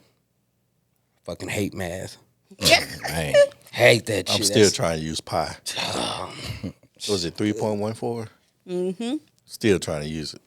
Fucking hate math.
Man.
Hate that shit.
I'm still trying to use pi. Was it 3.14?
Mm-hmm.
Still trying to use it.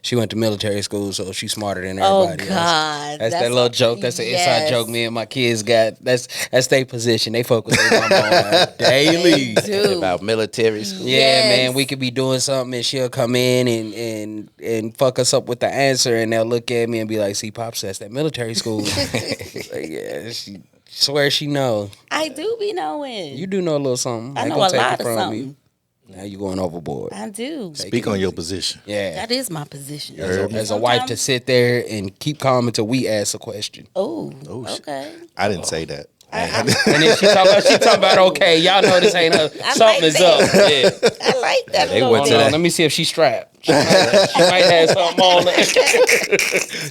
She went to military school, so she's smarter than
Oh,
everybody
God.
else. That's that little joke. That's the inside joke me and my kids got. That's their position. They focus on mama daily.
About military school.
Yeah,
Yes.
man, we could be doing something and she'll come in and fuck us up with the answer, and they'll look at me and be like, "See, Pops, that's that military school." Like, yeah, she swear she know.
I do be knowing.
You do know a little something.
I
Ain't
know
gonna
a
take
lot
it
of
from
something.
you. Now you going overboard.
I do.
Speak on your position.
Yeah.
That is my position.
As a wife to sit there and keep calm until we ask a question.
Oh,
shit.
okay.
I didn't say that.
And then she talking about okay, y'all know this ain't her. Something is up. Yeah.
I like that.
They
a
went
little
to
bit.
that.
Let me see if she's strapped. She might have something on.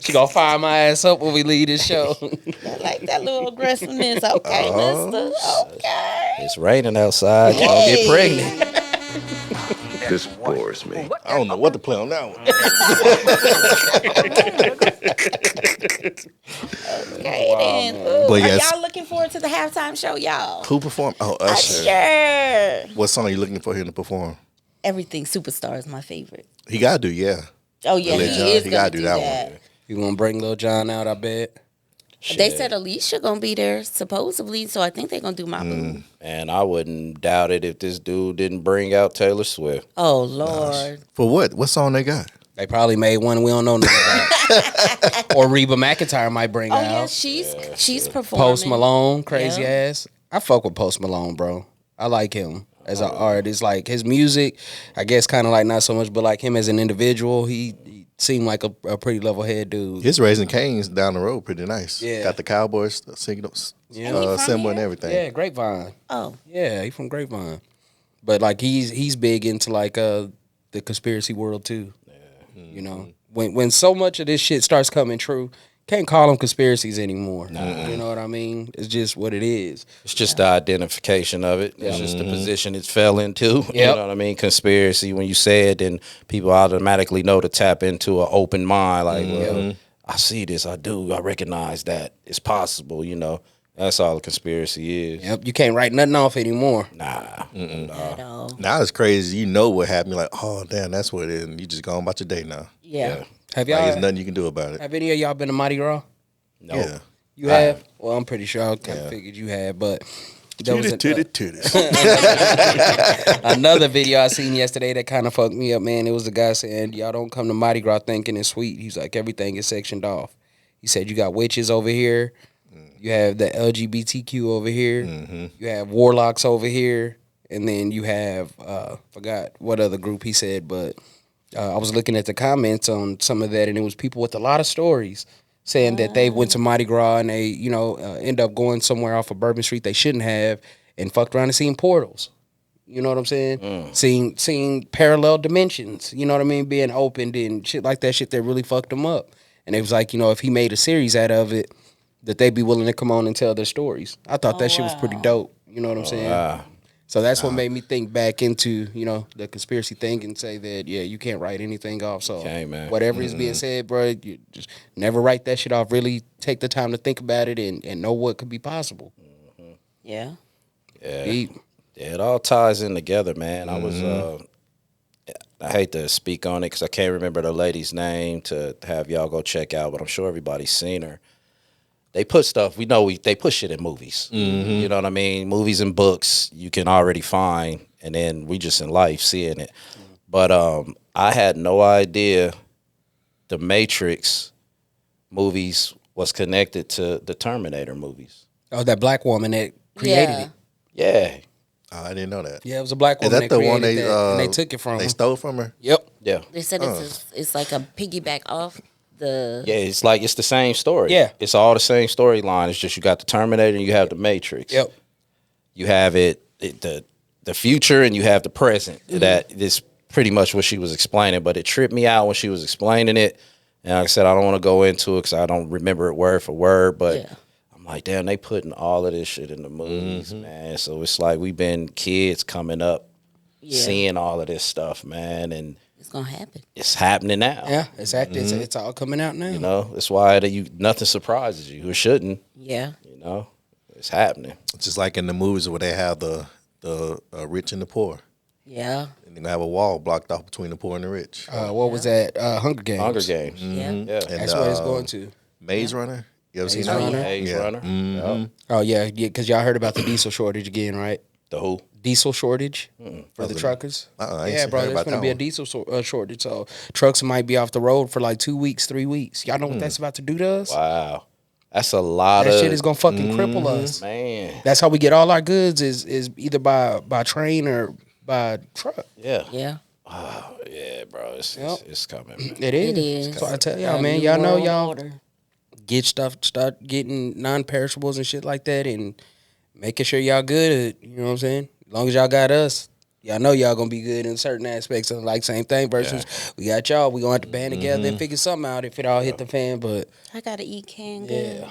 She gonna fire my ass up when we leave this show.
I like that little aggressiveness. Okay, mister. Okay.
It's raining outside. You gonna get pregnant.
This bores me.
I don't know what to play on that one.
Okay, then. Ooh,
But
are
yes.
y'all looking forward to the halftime show, y'all?
Who performed? Oh, Usher.
Sure.
What song are you looking for him to perform?
Everything Superstar is my favorite.
He got to do, yeah.
Oh, yeah,
Lil
he
Jon,
is
he
going
gotta
to
do
do
that
that.
one.
You gonna bring Lil Jon out? I bet.
They said Alicia going to be there, supposedly, so I think they're going to do my boo.
And I wouldn't doubt it if this dude didn't bring out Taylor Swift.
Oh, Lord.
For what? What song they got?
They probably made one we don't know nothing about. Or Reba McEntire might bring
Oh,
out.
yeah, she's performing.
Post Malone, crazy
Yeah.
ass. I fuck with Post Malone, bro. I like him as an artist. Like his music, I guess kind of like not so much, but like him as an individual, he seemed like a pretty level head dude.
His Raising Cane's down the road pretty nice.
Yeah.
Got the Cowboys singing
he from
symbol and
here?
everything.
Yeah, Grapevine.
Oh,
Yeah, he from Grapevine. But like he's big into like the conspiracy world too. Yeah. You know, when so much of this shit starts coming true, can't call them conspiracies anymore. You know what I mean? It's just what it is.
It's just the identification of it. It's just the position it fell into. You
Yep.
know what I mean? Conspiracy. When you say it, then people automatically know to tap into an open mind. Like, well, I see this. I do. I recognize that it's possible. You know, that's all a conspiracy is.
Yep, you can't write nothing off anymore.
Nah.
at all.
Now it's crazy. You know what happened. You're like, oh, damn, that's what it is. And you just go on about your day now.
Yeah.
Have
Like,
y'all?
there's nothing you can do about it.
Have any of y'all been to Mardi Gras?
No.
Yeah.
You have? Well, I'm pretty sure I kind of figured you had, but there was
Titties.
another video I seen yesterday that kind of fucked me up, man. It was a guy saying, y'all don't come to Mardi Gras thinking it's sweet. He's like, everything is sectioned off. He said, you got witches over here. You have the LGBTQ over here. You have warlocks over here. And then you have, forgot what other group he said, but I was looking at the comments on some of that, and it was people with a lot of stories saying that they went to Mardi Gras and they, end up going somewhere off of Bourbon Street they shouldn't have and fucked around and seen portals. You know what I'm saying? Seeing parallel dimensions, you know what I mean, being opened and shit like that, shit that really fucked them up. And it was like, if he made a series out of it, that they'd be willing to come on and tell their stories. I thought that shit was pretty dope. You know what I'm saying?
Wow.
So that's what made me think back into, the conspiracy thing and say that, yeah, you can't write anything off. So
Okay, man.
whatever is being said, bro, you just never write that shit off. Really take the time to think about it and know what could be possible.
Yeah.
Yeah.
Deep.
Yeah, it all ties in together, man. I was, I hate to speak on it because I can't remember the lady's name to have y'all go check out, but I'm sure everybody's seen her. they put stuff. We know they put shit in movies. You know what I mean? Movies and books you can already find, and then we just in life seeing it. But I had no idea the Matrix movies was connected to the Terminator movies.
Oh, that black woman that created it.
Yeah.
I didn't know that.
Yeah, it was a black
Is
woman
that the one
created
they
that, and they took it from
They
her.
stole from her?
Yep.
Yeah.
They said it's like a piggyback off the.
Yeah, it's like it's the same story.
Yeah.
It's all the same storyline. It's just you got the Terminator and you have the Matrix.
Yep.
You have the future and you have the present. That is pretty much what she was explaining, but it tripped me out when she was explaining it. And like I said, I don't want to go into it because I don't remember it word for word, but I'm like, damn, they putting all of this shit in the movies, man. So it's like we've been kids coming up, seeing all of this stuff, man, and
It's gonna happen.
it's happening now.
Yeah, exactly. It's all coming out now.
You know, that's why nothing surprises you. It shouldn't.
Yeah.
You know, it's happening.
Just like in the movies where they have the rich and the poor.
Yeah.
And then they have a wall blocked off between the poor and the rich.
What was that? Hunger Games.
Hunger Games.
Yeah.
Mm-hmm.
Yeah.
And,
That's what it's going to.
Maze Runner? You ever seen
Maze
that one?
Runner?
Maze
Yeah.
Runner. Yep.
Oh yeah, because y'all heard about the diesel shortage again, right?
The who?
Diesel shortage for the truckers.
I ain't
Yeah, bro,
heard
there's
about
going to
that
be a
one.
diesel shortage. So trucks might be off the road for like 2 weeks, 3 weeks. Y'all know what that's about to do to us?
Wow. That's a lot
That
of
shit is going to fucking cripple us.
man.
That's how we get all our goods is either by train or by truck.
Yeah.
Yeah.
Yeah, bro. It's coming. Man.
It is.
It is.
So I tell y'all,
That
man,
new
y'all know
world
y'all
order.
get start getting non-perishables and shit like that and making sure y'all good, you know what I'm saying? As long as y'all got us, y'all know y'all gonna be good in certain aspects of like same thing versus we got y'all. We gonna have to band together and figure something out if it all hit the fan, but
I gotta eat canned goods.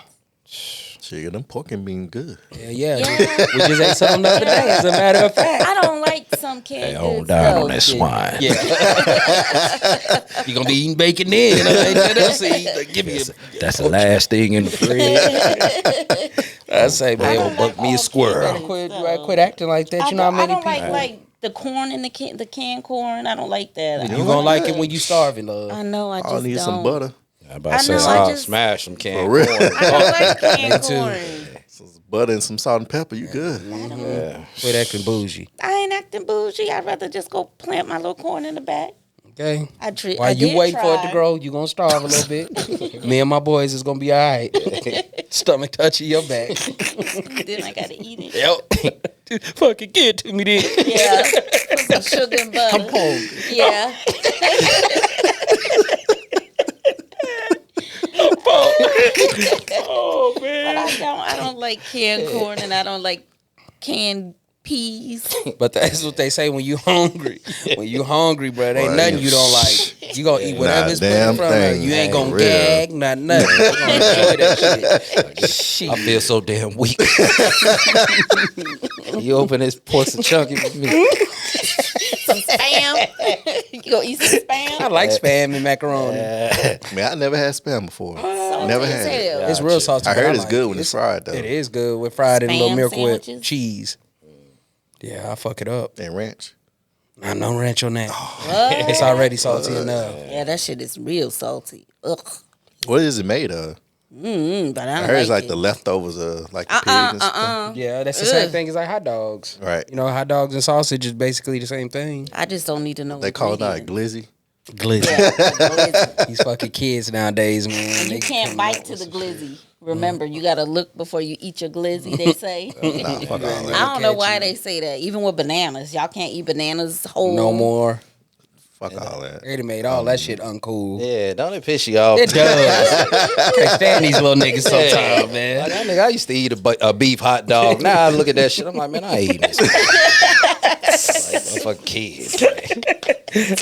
Shit, them pork and bean good.
yeah.
Yeah.
We just ate something the other day, as a matter of fact.
I don't like some canned goods.
down
though.
on that swine.
Yeah. You gonna be eating bacon then. Ain't nothing else to eat. Give me a
That's the last thing in the fridge.
I say, man,
don't
buck me a
all
squirrel.
canned goods,
you gotta quit acting like that. You know how
I
many
don't
people.
like the corn in the canned corn. I don't like that.
You gonna like it when you starving, love.
I know. I just
I'll need
don't.
some butter.
I'm about
I
to say,
know, I
I'll
just-
smash some canned
For real.
corn.
I don't like canned
too.
corn.
Some butter and some salt and pepper, you good.
Yeah.
Quit acting bougie.
I ain't acting bougie. I'd rather just go plant my little corn in the back.
Okay.
I
While you
did
waiting for it to
try.
grow, you gonna starve a little bit. Me and my boys is gonna be all right. Stomach touching your back.
Then I gotta eat it.
Yep. Fucking give it to me then.
Yeah. Put some sugar and butter.
I'm hungry.
Yeah.
Oh man.
But I don't like canned corn and I don't like canned peas.
But that's what they say when you hungry. When you hungry, bro, ain't
Boy,
nothing you don't like. You gonna eat whatever's put in
damn
front of you.
thing.
You ain't gonna
Real.
gag, not nothing. You gonna enjoy that shit. Shit.
I feel so damn weak. You open this portion chunky for me.
Some spam. You gonna eat some
I
spam?
like spam and macaroni.
Man, I never had spam before. Never
Salty
had
as
it.
hell.
It's real salty.
I
but
heard it's
like
good when it's fried, though.
It is good with fried and a little
Spam
milk
sandwiches?
with cheese. Yeah, I fuck it up.
And ranch.
Nah, no ranch on that.
What?
It's already salty enough.
Yeah, that shit is real salty. Ugh.
What is it made of?
But I don't
I heard it's like
it.
the leftovers of like the pig and stuff.
Yeah, that's the same
Ugh.
thing as like hot dogs.
Right.
You know, hot dogs and sausage is basically the same thing.
I just don't need to know.
They call it like glizzy.
Glizzy.
Yeah, the glizzy.
These fucking kids nowadays, man.
You
they
can't
come
bite
up
to
with
the
some
glizzy. Remember, you gotta look before you eat your glizzy. They say.
Nah, fuck all that.
I don't know
catch
why
you.
they say that. Even with bananas, y'all can't eat bananas whole.
no more.
Fuck all that.
They done made all that shit uncool.
Yeah, don't it piss you off?
It does. Can't stand these little niggas sometimes,
Like,
man.
that nigga, I used to eat a beef hot dog. Now I look at that shit. I'm like, man, I ain't eating this. Like, motherfucking kids.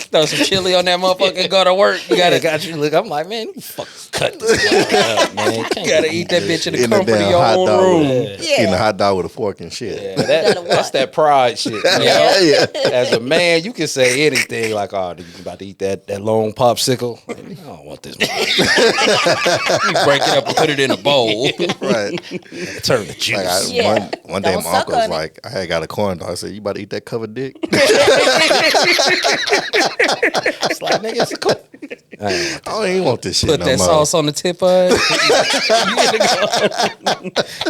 Throw some chili on that motherfucker and go to work. You
Gotta
gotta
got you. Look, I'm like, man, you fucking cut this up, man. Can't
gotta eat that bitch in the
Eating a
comfort of
damn
your
hot
own
dog.
room.
Yeah.
Eating a hot dog with a fork and shit.
Yeah, that's that pride shit. Man.
Yeah.
As a man, you can say anything like, "Oh, you about to eat that long popsicle?" Like, I don't want this.
You break it up and put it in a bowl.
Right.
Turn the juice.
Like
Yeah.
one day
Don't
my
suck
uncle was
on it.
like, I had got a corn dog. I said, you about to eat that covered dick?
It's like, nigga,
I don't even want this shit
Put
no
that
more.
sauce on the tip of it.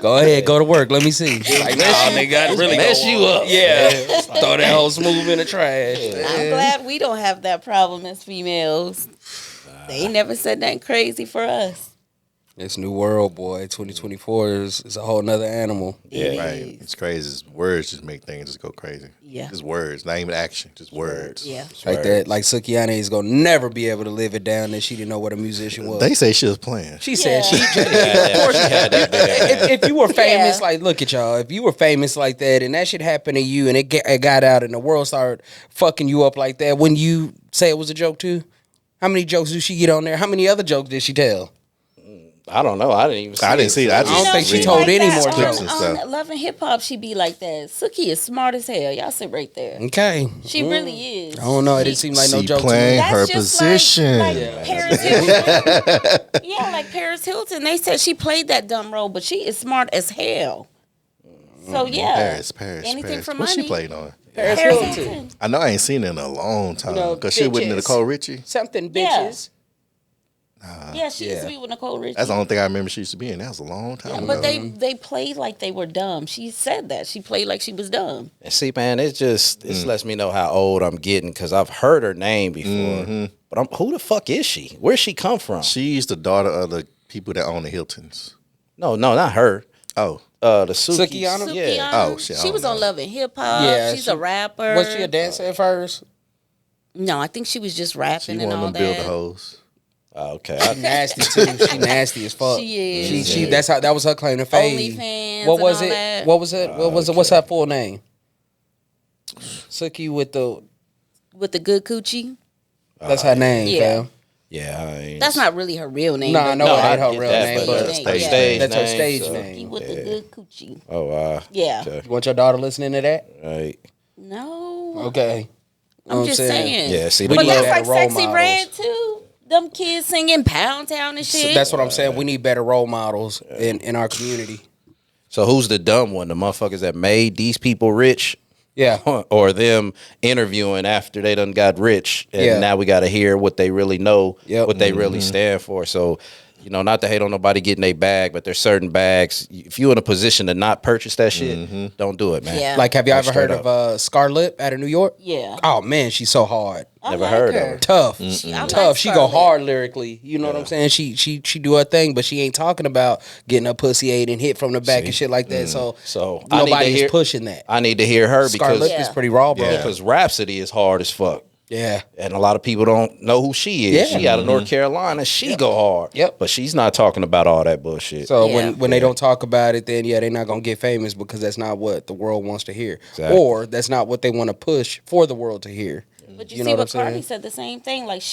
Go ahead, go to work. Let me see. Like, nah, nigga, I really
mess you up.
Yeah. Throw that whole smooth in the trash.
I'm glad we don't have that problem as females. They ain't never said nothing crazy for us.
This new world, boy, 2024 is a whole nother animal.
It
Right.
is.
It's crazy. It's words just make things just go crazy.
Yeah.
Just words, not even action, just words.
Yeah.
Like that, like Sukiyana is gonna never be able to live it down that she didn't know what a musician was.
They say she was playing.
She said
Yeah.
if you were famous,
Yeah.
like look at y'all, if you were famous like that and that shit happened to you and it got out and the world started fucking you up like that, wouldn't you say it was a joke too? How many jokes did she get on there? How many other jokes did she tell?
I don't know. I didn't even see
I didn't see that.
I don't think she
read
told
it.
any
that
more
on,
jokes
and
on
stuff.
Love and Hip Hop, she be like that. Suki is smart as hell. Y'all sit right there.
Okay.
She really is.
I don't know. It didn't seem like no
She
jokes.
playing
That's
her
just
position.
Like Paris Hilton. Yeah, like Paris Hilton. They said she played that dumb role, but she is smart as hell. So yeah,
Paris.
anything for
What
money.
she played on?
Paris
Paris
Hilton.
Hilton.
I know I ain't seen it in a long time.
know,
Because she with
bitches.
Nicole Richie.
Something
Yeah.
bitches.
Yeah, she used
Yeah.
to be with Nicole Richie.
That's the only thing I remember she used to be in. That was a long time ago.
But they played like they were dumb. She said that she played like she was dumb.
And see, man, it lets me know how old I'm getting because I've heard her name before. But who the fuck is she? Where's she come from?
She's the daughter of the people that own the Hiltons.
No, not her.
Oh.
The Suki.
Sukiyana?
Yeah.
Oh, shit, I
She
don't
was on
know.
Love and Hip Hop.
Yeah,
She's
she-
a rapper.
Was she a dancer at first?
No, I think she was just
She
rapping and
one
all
of them build the
that.
hoes.
Okay.
Nasty too. She nasty as fuck.
She is.
She that was her claim to fame.
OnlyFans
What
and
was
all
it?
that.
What was it? What was it? What's her full name? Suki with the
With the good coochie.
that's her name,
Yeah.
fam.
Yeah. I ain't,
That's not really her real name.
Nah,
but
I know
No,
it
I
ain't her
get
real
that,
name,
but
but
that's
Yeah.
her
Yeah.
stage
that's her
name,
stage
so-
He
name.
with the good coochie.
Oh, wow.
Yeah.
Okay.
You want your daughter listening to that?
Right.
No.
Okay. Know
I'm
what
just saying.
Yeah, see,
We
But
need
that's
better
like
role
Sexy
models.
Red too. Them kids singing Pound Town and
So
shit.
that's what I'm saying. We need better role models in our community.
So who's the dumb one? The motherfuckers that made these people rich?
Yeah.
Or them interviewing after they done got rich and
Yeah.
now we got to hear what they really know,
Yep.
what they really stand for. So, you know, not to hate on nobody getting their bag, but there's certain bags. If you're in a position to not purchase that shit, don't do it, man.
Yeah.
Like, have you
Yeah,
ever heard
straight
of Scarlett out of New York?
Yeah.
Oh man, she's so hard.
I
Never
like
heard of
her.
her.
Tough,
I
tough.
like
She go
Scarlett.
hard lyrically. You know what I'm saying? She do her thing, but she ain't talking about getting her pussy ate and hit from the back and shit like that. So
I need to
nobody
hear-
is pushing that.
I need to hear her
Scarlett
because
Yeah.
is pretty raw, bro.
Yeah.
because Rhapsody is hard as fuck.
Yeah.
And a lot of people don't know who she is.
Yeah.
She out of North Carolina. She go hard.
Yep.
But she's not talking about all that bullshit.
So
Yeah.
when they don't talk about it, then yeah, they're not gonna get famous because that's not what the world wants to hear,
Exactly.
or that's not what they want to push for the world to hear.
But you,
You
see
know what
what
I'm
Cardi
saying?
said the same thing. Like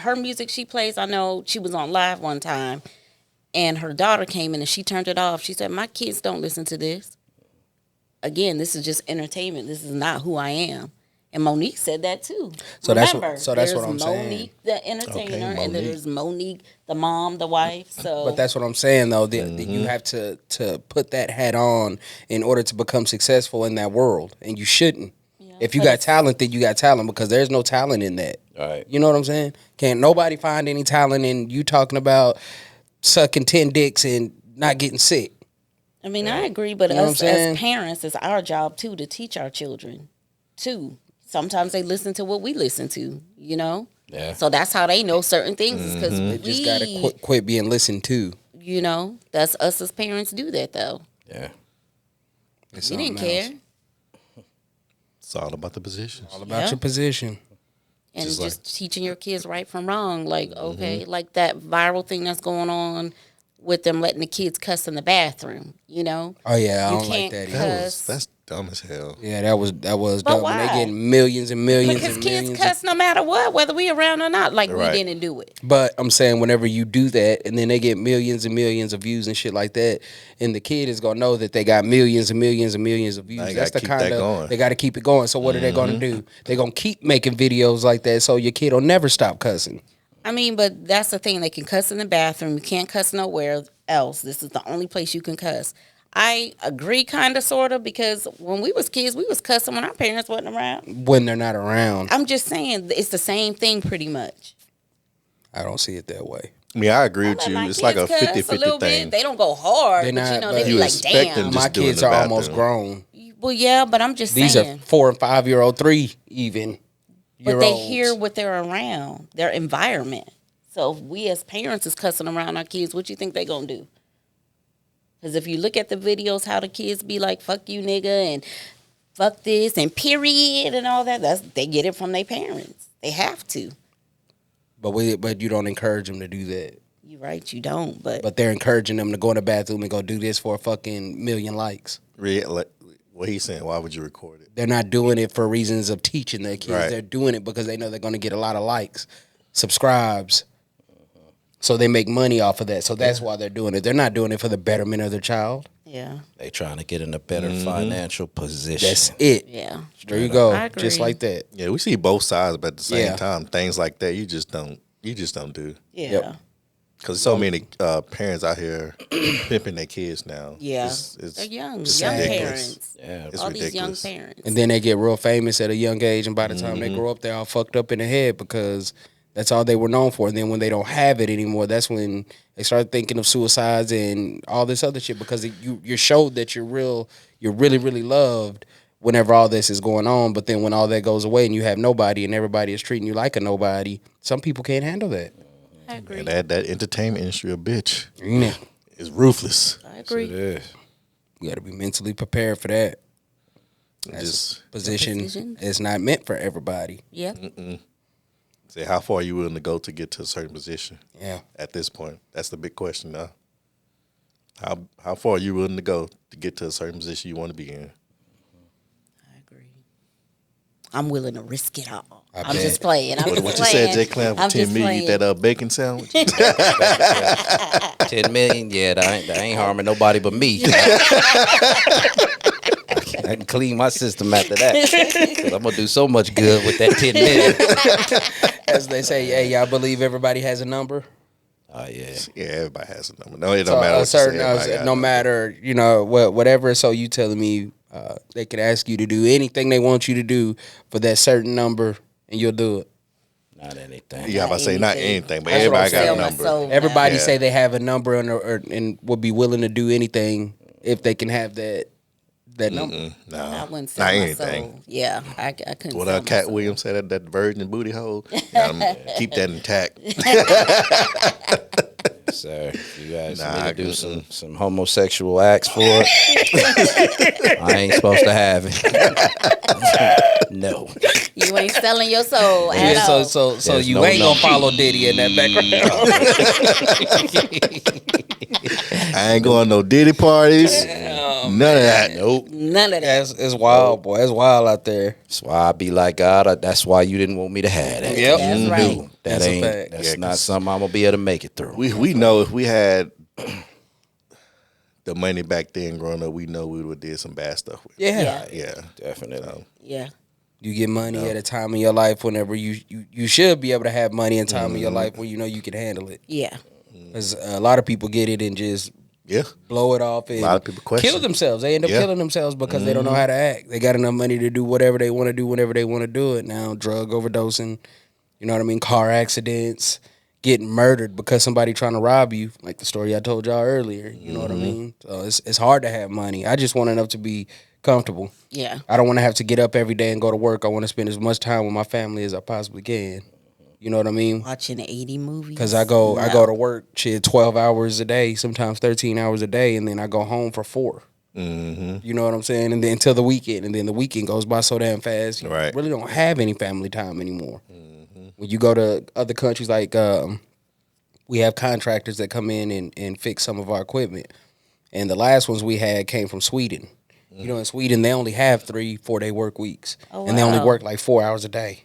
her music she plays, I know she was on live one time and her daughter came in and she turned it off. She said, "My kids don't listen to this. Again, this is just entertainment. This is not who I am." And Monique said that too.
So that's what-
Remember,
so that's what
there's
I'm saying.
Monique, the entertainer, and then
Monique.
there's Monique, the mom, the wife. So
But that's what I'm saying though. That you have to put that hat on in order to become successful in that world, and you shouldn't. If you
But
got
it's-
talent, then you got talent because there's no talent in that.
Right.
You know what I'm saying? Can't nobody find any talent in you talking about sucking 10 dicks and not getting sick.
I mean, I agree, but
You know what I'm
us
saying?
as parents, it's our job too to teach our children too. Sometimes they listen to what we listen to, you know?
Yeah.
So that's how they know certain things because
They just gotta quit being listened to.
you know, that's us as parents do that though.
Yeah.
It's
We didn't
something else.
care.
It's all about the positions.
All about
Yeah.
your position.
And
Just
just teaching your kids right from wrong. Like, okay, like that viral thing that's going on with them letting the kids cuss in the bathroom, you know?
Oh yeah, I
You
don't like
can't
that
cut.
either.
That's dumb as hell.
Yeah, that was
But
dumb. And they
why?
getting millions and millions
Because
and
kids
millions.
cuss no matter what, whether we around or not. Like
Right.
we didn't do it.
But I'm saying whenever you do that and then they get millions and millions of views and shit like that, and the kid is gonna know that they got millions and millions and millions of views.
They
That's
gotta
the
keep that
kind of
going.
they gotta keep it going. So what are they gonna do? They're gonna keep making videos like that so your kid will never stop cussing.
I mean, but that's the thing. They can cuss in the bathroom. You can't cuss nowhere else. This is the only place you can cuss. I agree, kind of, sort of, because when we was kids, we was cussing when our parents wasn't around.
When they're not around.
I'm just saying, it's the same thing pretty much.
I don't see it that way.
I mean, I agree with
Let
you.
my
It's like a
kids cuss
50-50
little
thing.
bit. They don't go hard,
They're
but
not,
you know,
but
they be
you
like,
expect them
damn.
just
My
do in
kids
the
are almost
bathroom.
grown.
Well, yeah, but I'm just
These are
saying.
4 and 5 year old, 3 even.
But they hear what they're around, their environment. So if we as parents is cussing around our kids, what you think they gonna do? Because if you look at the videos, how the kids be like, fuck you, nigga, and fuck this, and period, and all that, they get it from their parents. They have to.
But you don't encourage them to do that.
You're right, you don't. But
They're encouraging them to go in the bathroom and go do this for a fucking million likes.
Like, what he's saying, why would you record it?
They're not doing it for reasons of teaching their kids.
Right.
They're doing it because they know they're going to get a lot of likes, subscribes. So they make money off of that. So that's why they're doing it. They're not doing it for the betterment of their child.
yeah,
They trying to get in a better financial position.
That's it.
yeah.
There you go.
I agree.
Just like that.
Yeah, we see both sides, but at the same
Yeah.
time, things like that you just don't do.
Yeah.
Yep.
Because so many parents out here pimping their kids now.
Yeah.
It's
They're young
ridiculous.
parents.
Yeah.
It's
All
ridiculous.
these young parents.
And then they get real famous at a young age, and by the time they grow up, they're all fucked up in the head because that's all they were known for. And then when they don't have it anymore, that's when they start thinking of suicides and all this other shit because you're showed that you're really, really loved whenever all this is going on. But then when all that goes away and you have nobody and everybody is treating you like a nobody, some people can't handle that.
I agree.
And that entertainment industry a bitch.
Yeah.
It's ruthless.
I agree.
It is.
You got to be mentally prepared for that.
Just
Position
Position.
is not meant for everybody.
Yeah.
say how far are you willing to go to get to a certain position.
Yeah.
At this point, that's the big question now. How far are you willing to go to get to a certain position you want to be in?
I agree. I'm willing to risk it all. I'm
bet.
just playing. I'm just
What you
playing.
said, J-Clem, for
I'm
10
just
million, eat
playing.
that bacon sandwich?
10 million, yeah, that ain't harming nobody but me. I can clean my system after that. 'Cause I'm gonna do so much good with that 10 million.
As they say, hey, y'all believe everybody has a number?
Oh yeah.
Yeah, everybody has a number. No, it
So
don't matter
a
what you
certain,
say. Everybody got a
no
number.
matter, whatever. So you telling me they can ask you to do anything they want you to do for that certain number, and you'll do it.
Not anything.
Yeah, I'm about to say not anything, but
That's what I'm
everybody got a
saying.
number.
Soul now.
Everybody
Yeah.
say they have a number and would be willing to do anything if they can have that number.
No,
I wouldn't sell
not
my
anything.
soul. Yeah, I couldn't.
What
sell my
Cat
soul.
Williams said, that virgin booty hole, keep that intact.
Sir, if you guys
Nah,
need
I
to do
couldn't.
some homosexual acts for it, I ain't supposed to have it. No.
You ain't selling your soul at
Yeah,
all.
so
There's
you
no
ain't gonna
number.
follow Diddy in that background.
I ain't going to no Diddy parties. None of that.
Nope.
None of that.
It's wild, boy. It's wild out there.
That's why I be like, God, that's why you didn't want me to have that.
Yep.
That's
You
right.
knew That
That's a
ain't.
fact.
That's
Yeah,
not
'cause
something I'm gonna be able to make it through.
We know if we had the money back then growing up, we know we would have did some bad stuff with it.
Yeah.
Yeah.
Definitely.
Yeah.
You get money at a time in your life whenever you should be able to have money in time in your life where you know you can handle it.
Yeah.
Because a lot of people get it and just
Yeah.
blow it off and
A lot of people question.
kill themselves. They end up
Yeah.
killing themselves because they don't know how to act. They got enough money to do whatever they want to do whenever they want to do it. Now, drug overdosing, you know what I mean? Car accidents, getting murdered because somebody trying to rob you, like the story I told y'all earlier. You know what I mean? So it's hard to have money. I just want enough to be comfortable.
Yeah.
I don't want to have to get up every day and go to work. I want to spend as much time with my family as I possibly can. You know what I mean?
Watching 80 movies.
Because I go to work 12 hours a day, sometimes 13 hours a day, and then I go home for 4.
Mm-hmm.
You know what I'm saying? And then until the weekend, and then the weekend goes by so damn fast. You
Right.
really don't have any family time anymore. When you go to other countries, like we have contractors that come in and fix some of our equipment. And the last ones we had came from Sweden. You know, in Sweden, they only have 3-4 day work weeks.
Oh,
and they only
wow.
work like 4 hours a day.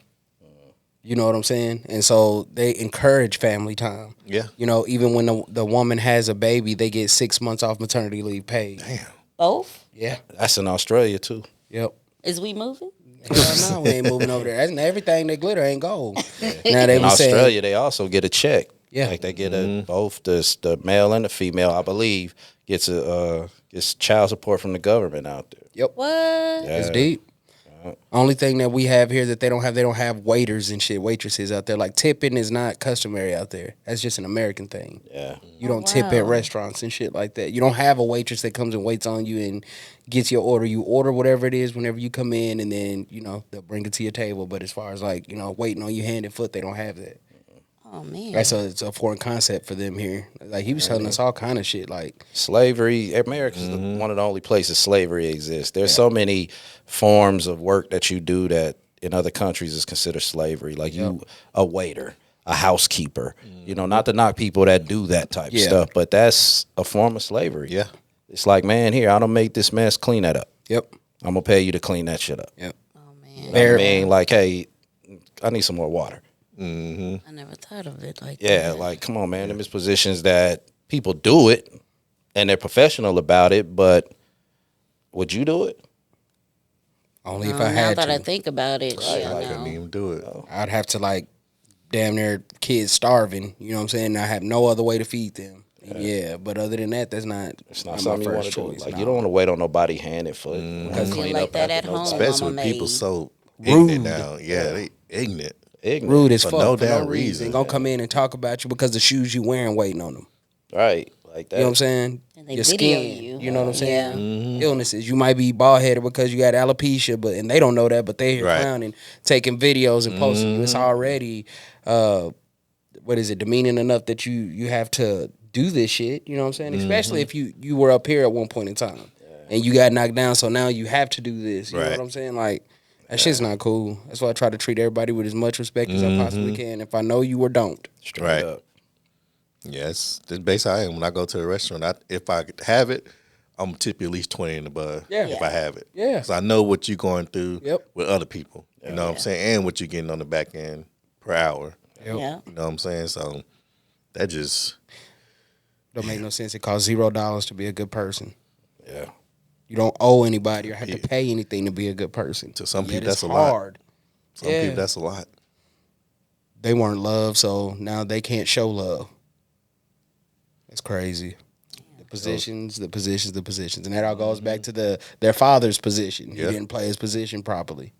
You know what I'm saying? And so they encourage family time.
Yeah.
You know, even when the woman has a baby, they get 6 months off maternity leave paid.
Damn.
Both?
Yeah.
That's in Australia too.
Yep.
Is we moving?
Hell no, we ain't moving over there. That's, everything that glitter ain't gold. Now they
In
was saying,
Australia, they also get a check.
Yeah.
Like they get both the male and the female, I believe, gets child support from the government out there.
yep,
What?
it's deep. Only thing that we have here that they don't have waiters and shit, waitresses out there. Like tipping is not customary out there. That's just an American thing.
Yeah.
You don't tip at
wow.
restaurants and shit like that. You don't have a waitress that comes and waits on you and gets your order. You order whatever it is whenever you come in, and then, you know, they'll bring it to your table. But as far as like, you know, waiting on you hand and foot, they don't have that.
Oh man.
It's a foreign concept for them here. Like he was telling us all kind of shit. Like
Slavery, America's one of the only places slavery exists. There's so many forms of work that you do that in other countries is considered slavery. Like you, a waiter, a housekeeper. You know, not to knock people that do that type of stuff, but that's a form of slavery.
Yeah.
It's like, man, here, I don't make this mess, clean that up.
Yep.
I'm gonna pay you to clean that shit up.
Yep.
Oh man.
I mean, like, hey, I need some more water.
I never thought of it like
Yeah,
that.
like, come on, man. Them is positions that people do it and they're professional about it, but would you do it?
Only if I
Now
had
that
to.
I think about it, yeah,
I
no.
couldn't even do it.
I'd have to like damn near kids starving. You know what I'm saying? I have no other way to feed them. Yeah, but other than that, that's not.
It's not
my
something you want
first
to do.
choice.
Like,
no.
you don't want to wait on nobody hand and foot.
Because you like that at home.
Especially
Mama
when people
made.
so
Rude.
ignorant now. Yeah, they ignorant.
Ignorant.
Rude as
For
fuck
no
for
damn
no reason.
reason.
Gonna come in and talk about you because the shoes you wearing waiting on them.
Right. Like that.
You know what I'm saying?
And they
Your
video
skin.
you.
Know what I'm saying?
Yeah.
Illnesses. You might be bald headed because you got alopecia, but and they don't know that, but they here
Right.
clowning, taking videos and posting you. It's already demeaning enough that you have to do this shit. You know what I'm saying? Especially if you were up here at one point in time and you got knocked down, so now you have to do this. You know
Right.
what I'm saying? Like that shit's not cool. That's why I try to treat everybody with as much respect as I possibly can. If I know you or don't.
Straight
Right.
up.
Yes, that's basically how I am. When I go to a restaurant, if I have it, I'm gonna tip you at least 20 in the bud.
Yeah.
If I have it.
Yeah.
Because I know what you're going through
Yep.
with other people. You know what I'm saying? And what you're getting on the back end per hour.
Yeah.
You know what I'm saying? So that just
Don't make no sense. It costs $0 to be a good person.
Yeah.
You don't owe anybody or have to pay anything to be a good person.
To some
Yet
people,
it's
that's a lot.
hard.
some
Yeah.
people that's a lot.
They weren't loved, so now they can't show love. That's crazy. The positions, and that all goes back to their father's position. He
Yeah.
didn't play his position properly.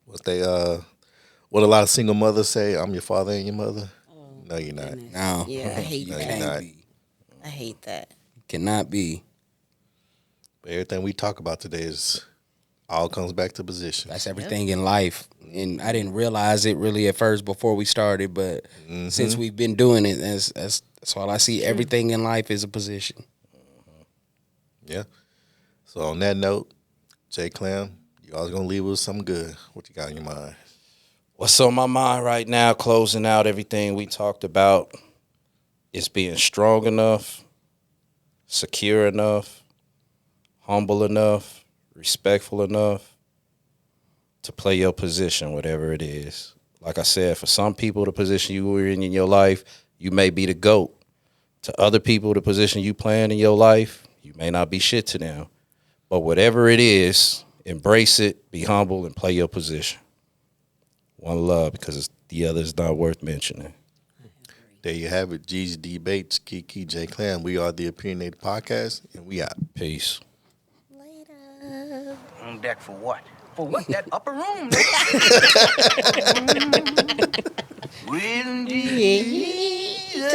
What a lot of single mothers say, I'm your father and your mother. No, you're not.
No,
Yeah, I hate
you
that.
can't
not.
be.
I hate that.
Cannot be.
But everything we talk about today is all comes back to position.
That's everything in life. And I didn't realize it really at first before we started, but since we've been doing it, that's all I see. Everything in life is a position.
Yeah. So on that note, J-Clem, you always gonna leave with something good. What you got in your mind?
What's on my mind right now, closing out everything we talked about, is being strong enough, secure enough, humble enough, respectful enough to play your position, whatever it is. Like I said, for some people, the position you were in your life, you may be the GOAT. To other people, the position you playing in your life, you may not be shit to them. But whatever it is, embrace it, be humble, and play your position. One love, because the other is not worth mentioning.
There you have it. Geezy, D Bates, Kiki, J-Clem. We are the Opinionated Podcast, and we out.
Peace.
Later.
On deck for what? For what? That upper room. With Jesus.